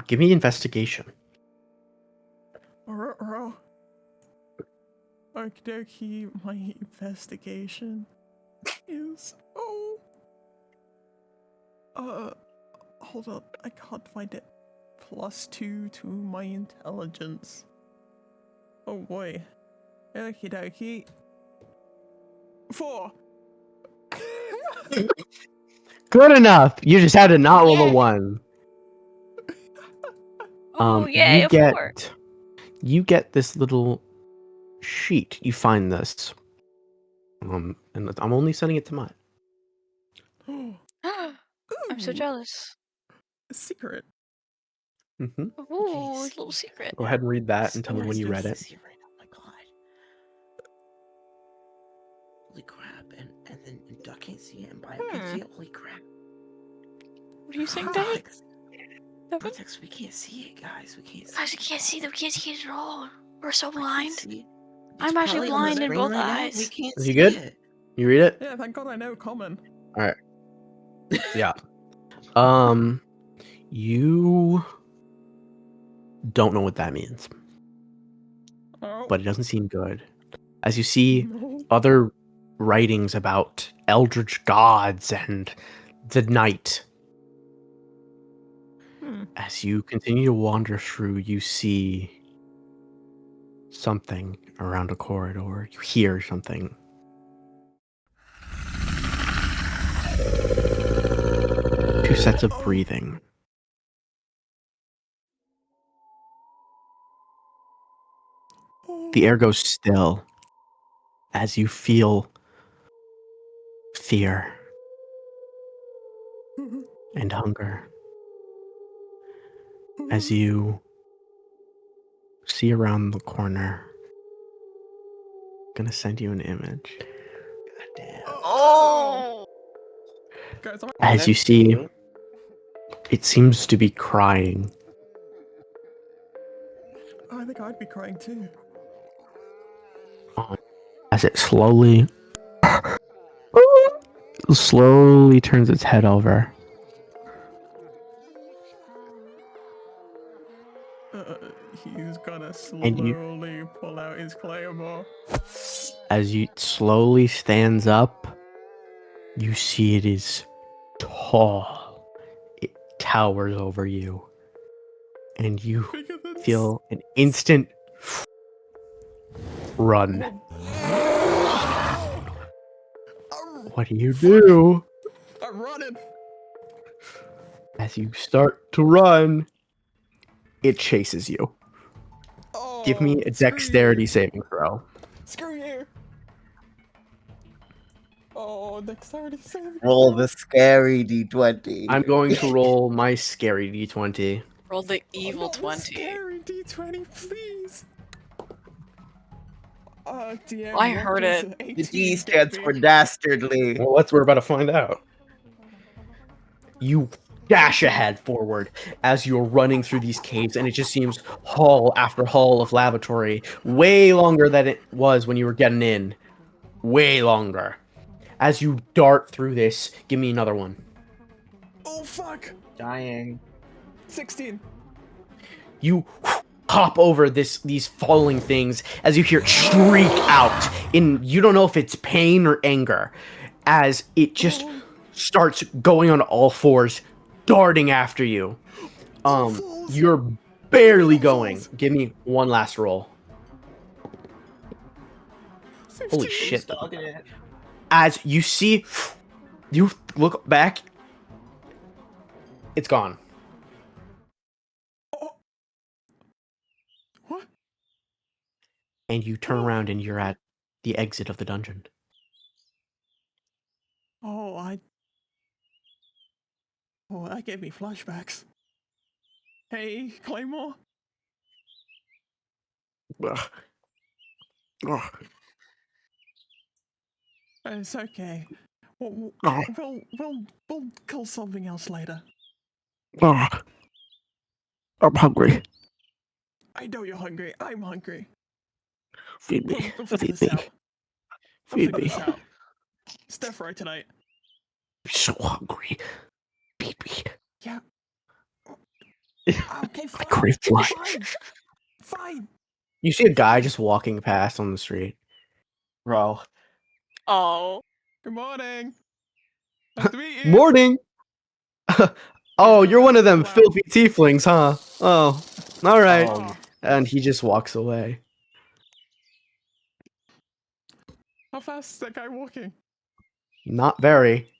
Give me investigation. Okie dokie, my investigation is hold up, I can't find it. +2 to my intelligence. Oh boy. Okie dokie. 4. Good enough. You just had to not roll a 1. Oh, yay, you a get 4. you get this little sheet. You find this. And I'm only sending it to Mutt. I'm so jealous. Secret. Mm-hmm. Ooh, little secret. Go ahead and read that and tell me when you read it. Oh my god. Holy crap. And then Duck can't see it and Bio can't see it. Holy crap. What are you saying, Dad? Context, we can't see it, guys. We can't see Guys, we can't see them. We can't see it at all. We're so it. We blind. can't see it. I'm It's actually probably on the blind in screen both right now. eyes. We can't Is you see good? it. You read it? Yeah, thank God I know common. Yeah. You don't know what that means, Oh, but it doesn't seem good. As you see no. other writings about eldritch gods and the night. As you continue to wander through, you see something around a corridor. You hear something. Two sets of breathing. The air goes still as you feel fear and hunger. As you see around the corner, I'm gonna send you an image. Oh! Guys, As you see, it seems to be crying. I think I'd be crying too. As it slowly turns its head over. He's gonna And you- slowly pull out his claymore. As you slowly stands up, you see it is tall. It towers over you. And you Bigger than feel an instant run. What do? I'm running. As you start to run, it chases you. Oh, Give me a dexterity saving throw. Screw you. Oh, dexterity saving. Roll the scary d20. I'm going to roll my scary d20. Roll the evil Not the 20. Scary D20, please. DM, I what heard does it. an The 18 D get stands me? for dastardly. Well, we're about to find out. You dash ahead forward as you're running through these caves, and it just seems hall after hall of lavatory, way longer than it was when you were getting in. Way longer. As you dart through this, give me another one. Oh fuck! Dying. 16. You hop over these falling things as you hear it shriek out in, you don't know if it's pain or anger, as it just starts going on all fours, darting after you. You're barely going. Give me one last roll. Holy 15. shit. Dogging it. As you see, you look back, it's gone. Oh. What? And you turn around and you're at the exit of the dungeon. Oh, that gave me flashbacks. Hey, Claymore. Ugh. Ugh. It's okay. We'll, Oh. we'll call something else later. Ugh. I'm hungry. I know you're hungry. I'm hungry. Feed We'll, me. we'll figure Feed this me. out. We'll Feed figure me. this out. Stir fry tonight. I'm so hungry. Feed me. Yeah. Okay, fine. crave lunch. Fine. Fine. You see a guy just walking past on the street. Bro. Oh. Good morning. Nice to meet you. Morning! Oh, you're one of them Wow. filthy tieflings, huh? Oh, alright. Oh, And he just walks away. how fast is that guy walking? Not very.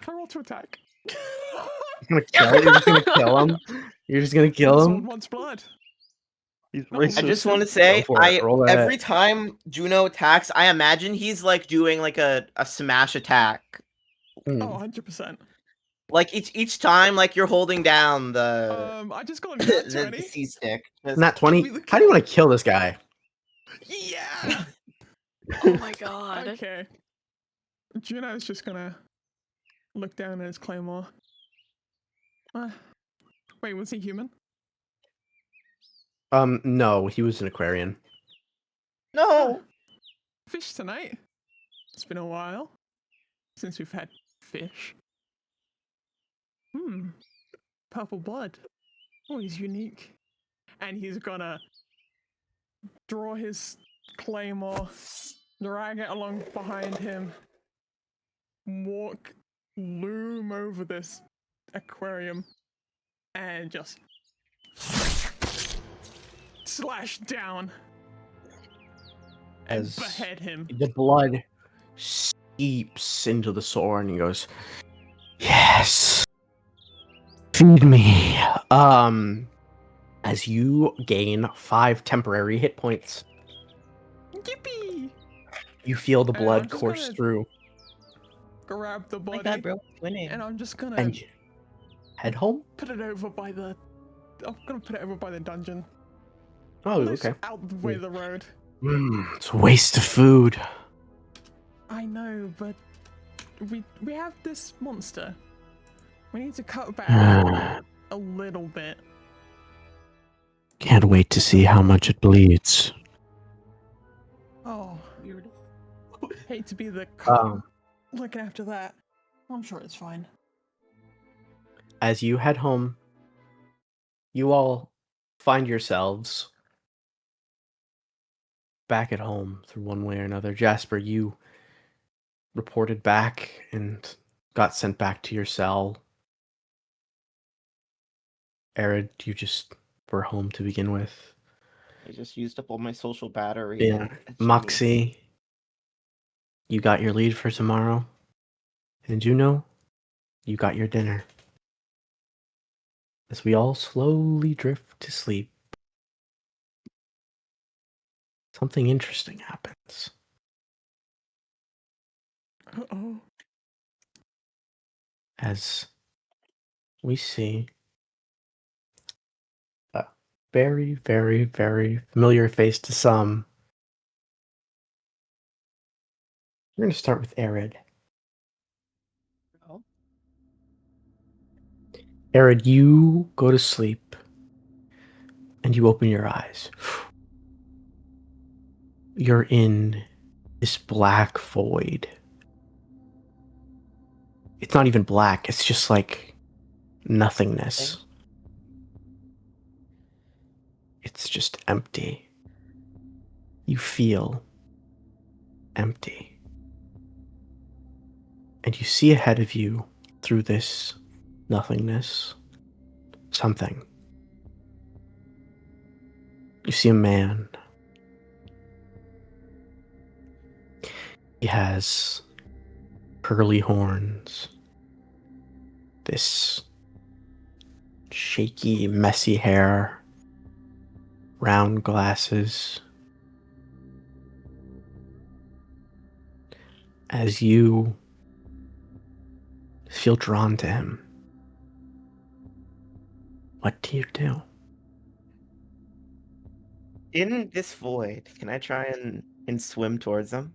Can I roll to attack? You're just gonna kill him? You're just gonna kill Sword him? wants blood. He's No, racist. I just want to say, Go for it. Roll that. every time Juno attacks, I imagine he's like doing like a smash attack. Hmm. Oh, 100%. Like each time, like you're holding down the I just got a nat the 20. C stick. Just- Not 20? Give me the How do you want to kill this guy? Yeah! Oh my god. Okay. Juno's just gonna look down at his claymore. Wait, was he human? No, he was an Aquarian. No. Fish tonight. It's been a while since we've had fish. Purple blood. Oh, he's unique. And he's gonna draw his claymore, drag it along behind him, loom over this aquarium, and just slash down and As behead him. the blood seeps into the sore, and he goes, "Yes, feed me." As you gain 5 temporary hit points, Yippee! you feel the And I'm blood just course gonna- through, Grab the Oh my body, god, bro, winning. and I'm just gonna and you head home. put it over by the. I'm gonna put it over by the dungeon. Oh, Just okay. out the way of the road. It's a waste of food. I know, but we have this monster. We need to cut back a little bit. Can't wait to see how much it bleeds. Oh, hate to be the cop Um, looking after that. I'm sure it's fine. as you head home, you all find yourselves back at home through one way or another. Jasper, you reported back and got sent back to your cell. Arid, you just were home to begin with. I just used up all my social battery. Yeah. Jeez. Moxie, you got your lead for tomorrow. And Juno, you got your dinner. As we all slowly drift to sleep, something interesting happens. Uh-oh. As we see a very, very, very familiar face to some. We're going to start with Arid. Oh. Arid, you go to sleep and you open your eyes. You're in this black void. It's not even black, it's just like nothingness. Okay. It's just empty. You feel empty. And you see ahead of you through this nothingness something. You see a man. He has curly horns. This shaky, messy hair. Round glasses. As you feel drawn to him, what do you do? In this void, can I try and swim towards them?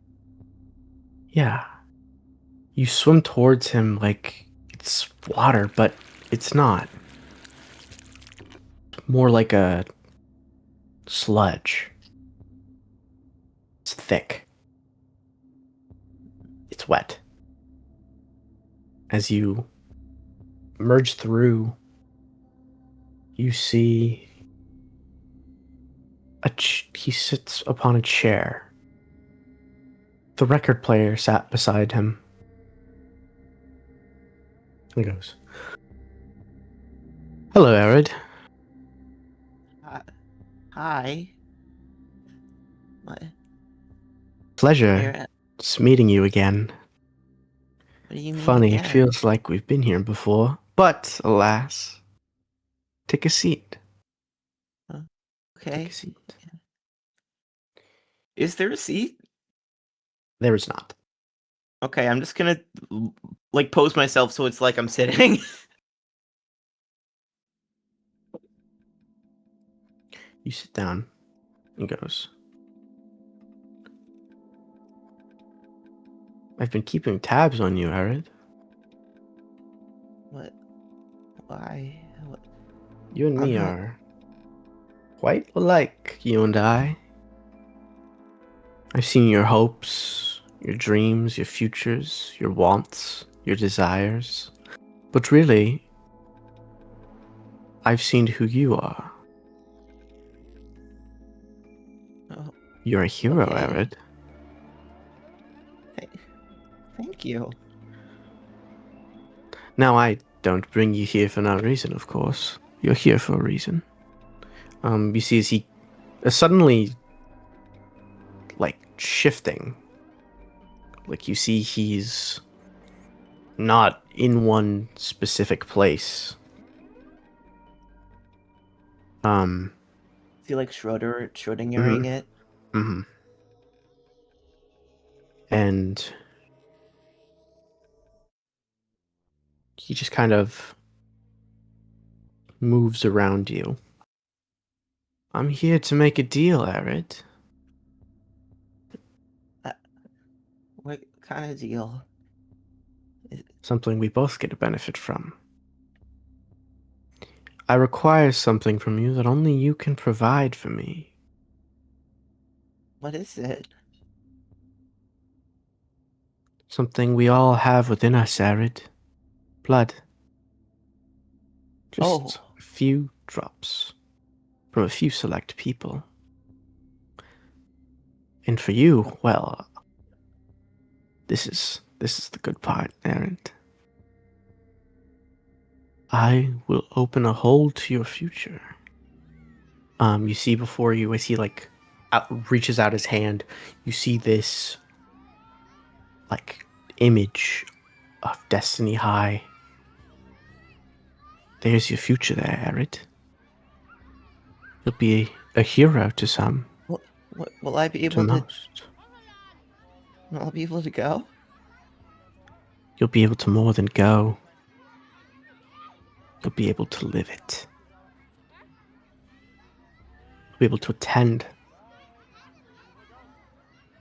Yeah. You swim towards him like it's water, but it's not. More like a sludge. It's thick. It's wet. As you merge through, you see he sits upon a chair. The record player sat beside him. He goes, "Hello, Arid. Hi. What? Pleasure Where- just meeting you again. What do you mean? Funny, it again? feels like we've been here before, but alas, take a seat. Okay. Take a seat." Is there a seat? There is not. Okay, I'm just gonna like pose myself so it's like I'm sitting. You sit down. He goes, "I've been keeping tabs on you, Arid. What? Why? What? You and me I'm not- are quite alike, you and I. I've seen your hopes, your dreams, your futures, your wants, your desires. But really, I've seen who you are. Oh, You're a hero, Okay. Arid. thank you. Now, I don't bring you here for no reason, of course. You're here for a reason. You see, as he suddenly like shifting. Like you see he's not in one specific place. Is he like Schrodingering it? Mm-hmm. And he just kind of moves around you. I'm here to make a deal, Arid. What kind of deal? Something we both get a benefit from. I require something from you that only you can provide for me. What is it? Something we all have within us, Arid. Blood. Just a few drops from a few select people. And for you, well, this is the good part, Arid. I will open a hole to your future. You see before you, as he like reaches out his hand, you see this like image of Destiny High. There's your future there, Arid. You'll be a hero to some, Will I be to able to? most. Will I be able to go? You'll be able to more than go. You'll be able to live it. You'll be able to attend.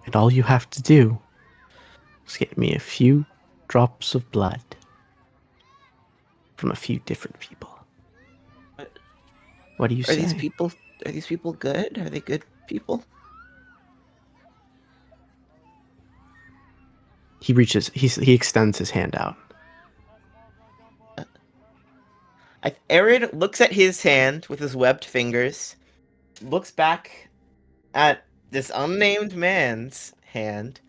And all you have to do is get me a few drops of blood from a few different people. What do you say? Are these people good? Are they good people? He extends his hand out. Arid looks at his hand with his webbed fingers, looks back at this unnamed man's hand,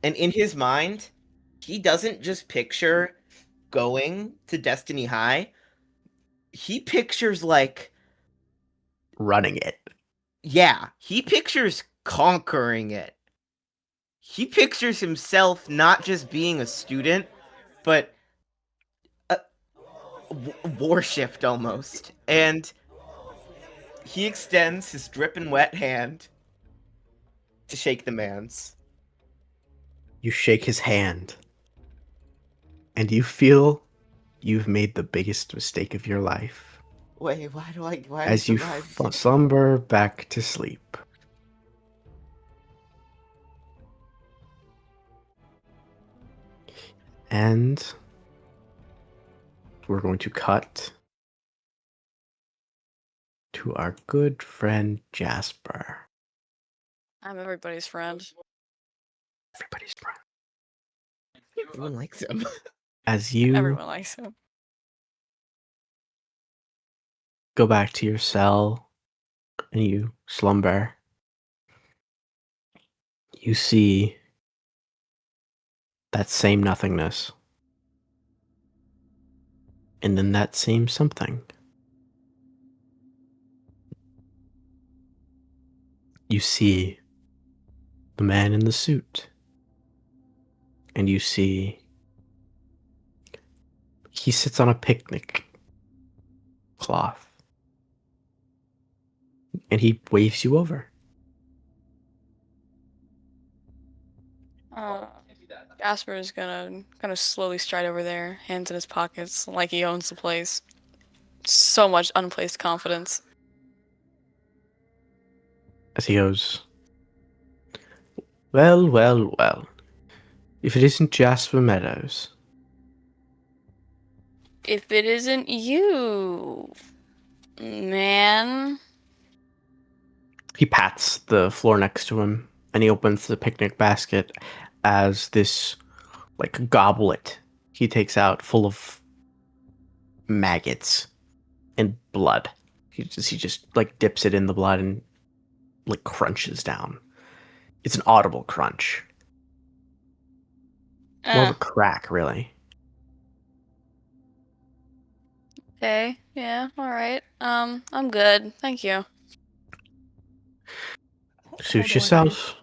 and in his mind, he doesn't just picture going to Destiny High. He pictures like Running it. Yeah, he pictures conquering it. He pictures himself not just being a student, but worshipped almost. And he extends his dripping wet hand to shake the man's. You shake his hand, and you feel you've made the biggest mistake of your life. Wait, why as you slumber back to sleep. And we're going to cut to our good friend Jasper. I'm everybody's friend. Everybody's friend. Everyone likes him. As you Everyone likes him. go back to your cell and you slumber, you see that same nothingness. And then that same something. You see the man in the suit. And you see he sits on a picnic cloth. And he waves you over. Jasper is gonna slowly stride over there, hands in his pockets, like he owns the place. So much unplaced confidence. As he goes, well, well, well. If it isn't Jasper Meadows. If it isn't you, man. He pats the floor next to him, and he opens the picnic basket as this, like, goblet he takes out full of maggots and blood. He just like dips it in the blood and like crunches down. It's an audible crunch. More of a crack, really. Okay, yeah, alright. I'm good. Thank you. Suit do I yourself.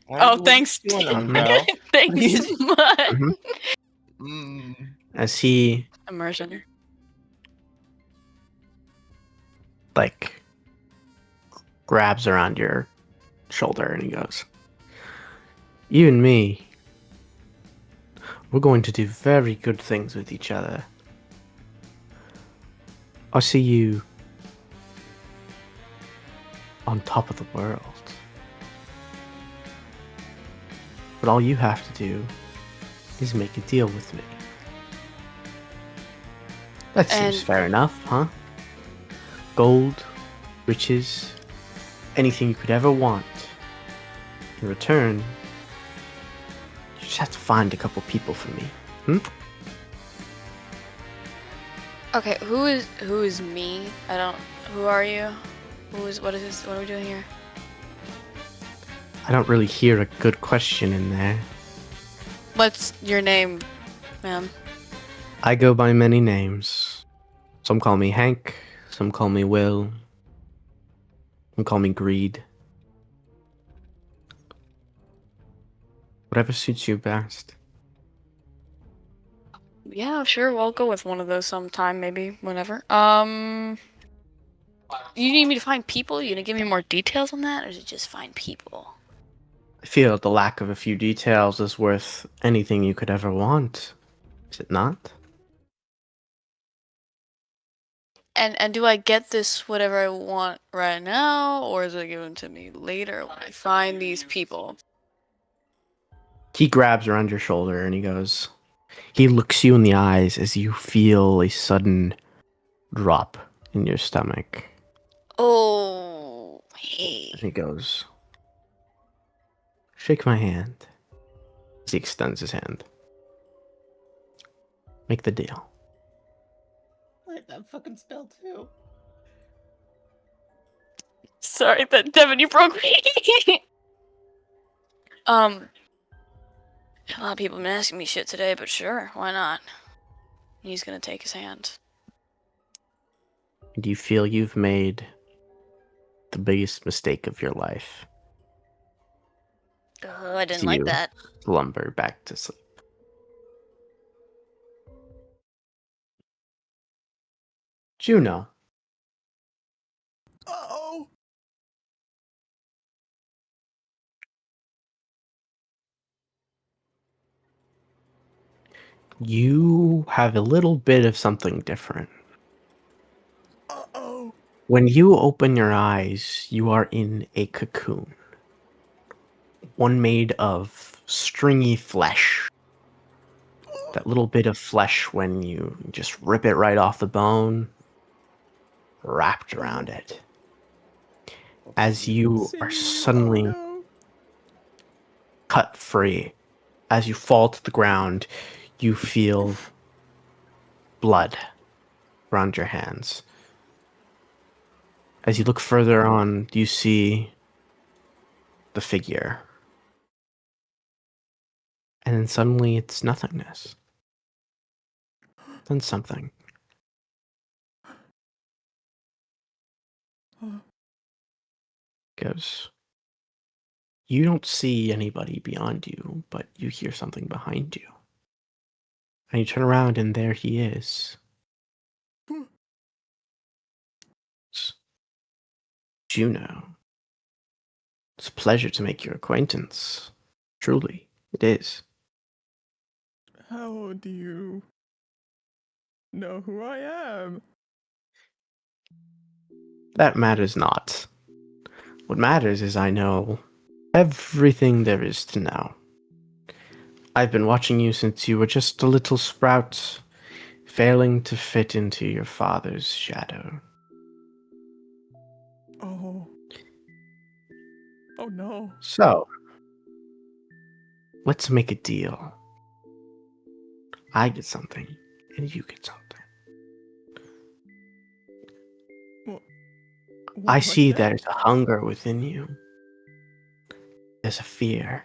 Oh, thanks. Doing Mhm. bro? Thanks, Mud. Mhm. Mm. As he Immersion. like grabs around your shoulder and he goes, "You and me, we're going to do very good things with each other. I see you on top of the world. But all you have to do is make a deal with me. That seems And- fair enough, huh? Gold, riches, anything you could ever want. In return, you just have to find a couple people for me. Okay, who is me? I don't. Who are you? What is this? What are we doing here? I don't really hear a good question in there. What's your name, ma'am? I go by many names. Some call me Hank, some call me Will, some call me Greed. Whatever suits you best. Yeah, sure. We'll go with one of those sometime, maybe whenever. You need me to find people? You gonna give me more details on that, or is it just find people? I feel the lack of a few details is worth anything you could ever want. Is it not? And do I get this whatever I want right now, or is it given to me later when I find these people? He grabs around your shoulder and he looks you in the eyes as you feel a sudden drop in your stomach. Oh, hey. And he goes, "Shake my hand." As he extends his hand. Make the deal. I like that fucking spell too. Sorry, that Devin, you broke me. A lot of people have been asking me shit today, but sure, why not? He's gonna take his hand. Do you feel you've made the biggest mistake of your life? Oh, I didn't Do like you that. slumber back to sleep? Juno. Uh-oh. You have a little bit of something different. Uh-oh. When you open your eyes, you are in a cocoon. One made of stringy flesh. That little bit of flesh when you just rip it right off the bone, wrapped around it. As you are suddenly Oh, no. cut free, as you fall to the ground, you feel blood around your hands. As you look further on, you see the figure. And then suddenly it's nothingness. Then something. Huh. Goes. You don't see anybody beyond you, but you hear something behind you. And you turn around and there he is. It's Juno. It's a pleasure to make your acquaintance. Truly, it is. How do you know who I am? That matters not. What matters is I know everything there is to know. I've been watching you since you were just a little sprout, failing to fit into your father's shadow. Oh. Oh no. So, let's make a deal. I get something, and you get something. What I do see get? there's a hunger within you. There's a fear.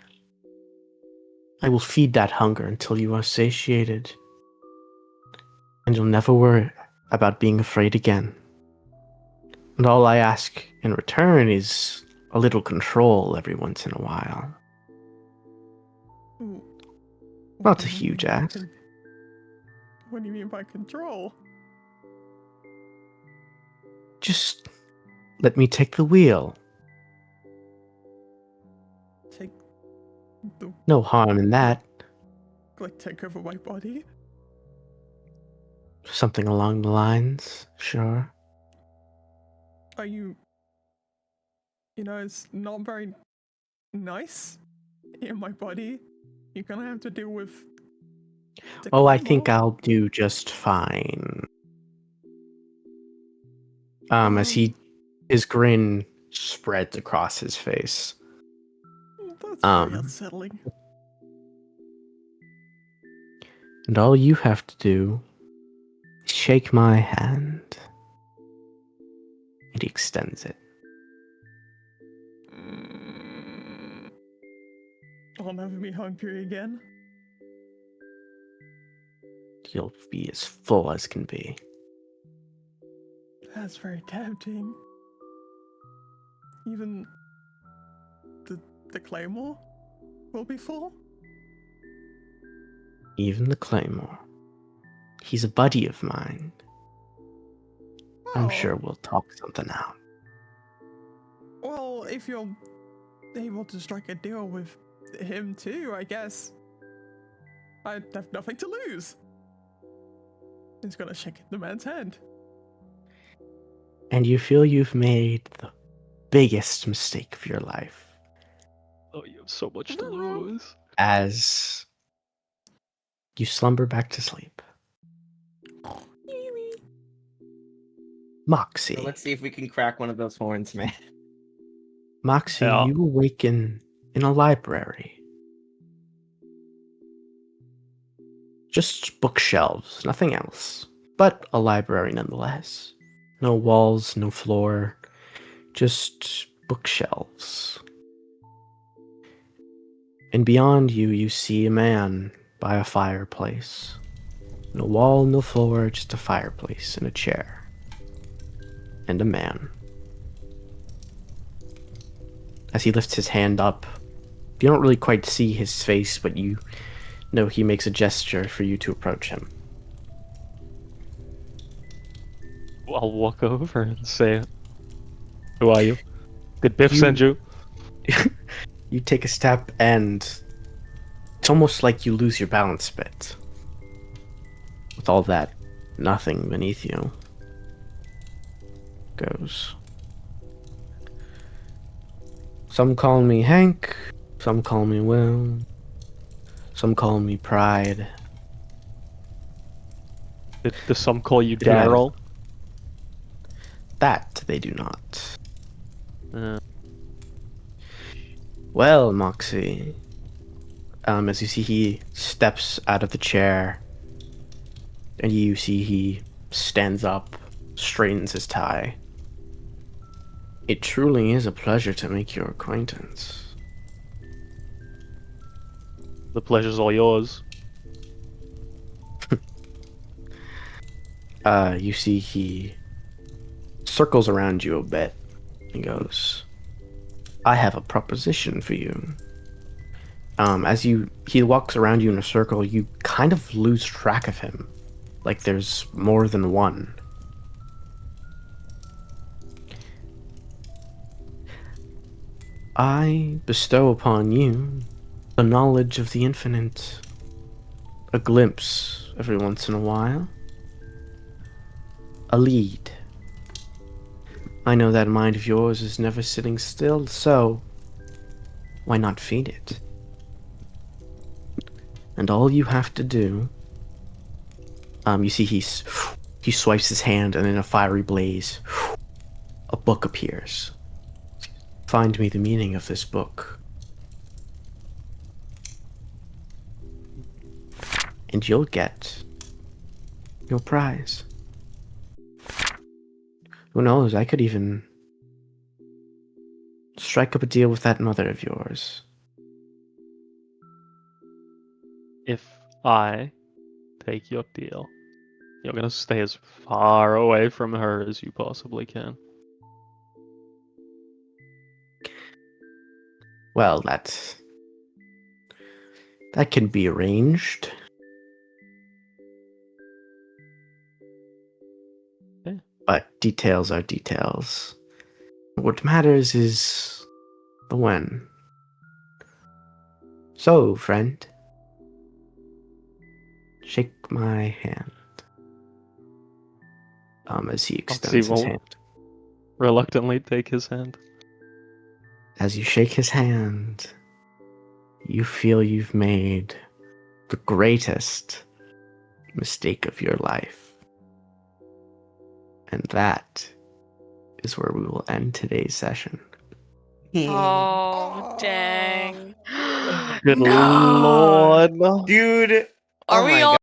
I will feed that hunger until you are satiated. And you'll never worry about being afraid again. And all I ask in return is a little control every once in a while. Ooh, Not what a do you huge mean by ask. What do you mean by control? Just let me take the wheel. Take the No harm in that. take over my body? Something along the lines, sure. Are you? It's not very nice in my body. You're gonna have to deal with. The Oh, I Claymore. think I'll do just fine. As his grin spreads across his face. That's very Um, unsettling. And all you have to do is shake my hand. And he extends it. I'll never be hungry again. You'll be as full as can be. That's very tempting. Even the Claymore will be full? Even the Claymore. He's a buddy of mine. I'm Oh, sure we'll talk something out. Well, if you're able to strike a deal with him too, I guess I have nothing to lose. He's gonna shake the man's hand. And you feel you've made the biggest mistake of your life. Oh, you have so much to lose. As you slumber back to sleep. Moxie. So let's see if we can crack one of those horns, man. Moxie, Yeah. you awaken in a library. Just bookshelves, nothing else. But a library nonetheless. No walls, no floor, just bookshelves. And beyond you, you see a man by a fireplace. No wall, no floor, just a fireplace and a chair. And a man. As he lifts his hand up, you don't really quite see his face, but you know he makes a gesture for you to approach him. I'll walk over and say, "Who are you? Did Biff You- send you?" You take a step and it's almost like you lose your balance a bit. With all that nothing beneath you. Goes. Some call me Hank, some call me Will, some call me Pride. Did some call you Yeah. Daryl? That they do not. Uh, Well, Moxie, as you see, he steps out of the chair, and you see he stands up, straightens his tie. It truly is a pleasure to make your acquaintance. the pleasure's all yours. You see he circles around you a bit. He goes, I have a proposition for you. As he walks around you in a circle, you kind of lose track of him. Like there's more than one. I bestow upon you the knowledge of the infinite, a glimpse every once in a while, a lead. I know that mind of yours is never sitting still, so why not feed it? And all you have to do, you see he swipes his hand, and in a fiery blaze, a book appears. Find me the meaning of this book, and you'll get your prize. Who knows, I could even strike up a deal with that mother of yours. If I take your deal, you're gonna stay as far away from her as you possibly can. Well, that can be arranged. Okay. But details are details. What matters is the when. So, friend, shake my hand. As he extends his won't. hand. Reluctantly take his hand. As you shake his hand, you feel you've made the greatest mistake of your life. And that is where we will end today's session. Oh, dang. Good No! lord. Dude, Are oh we my all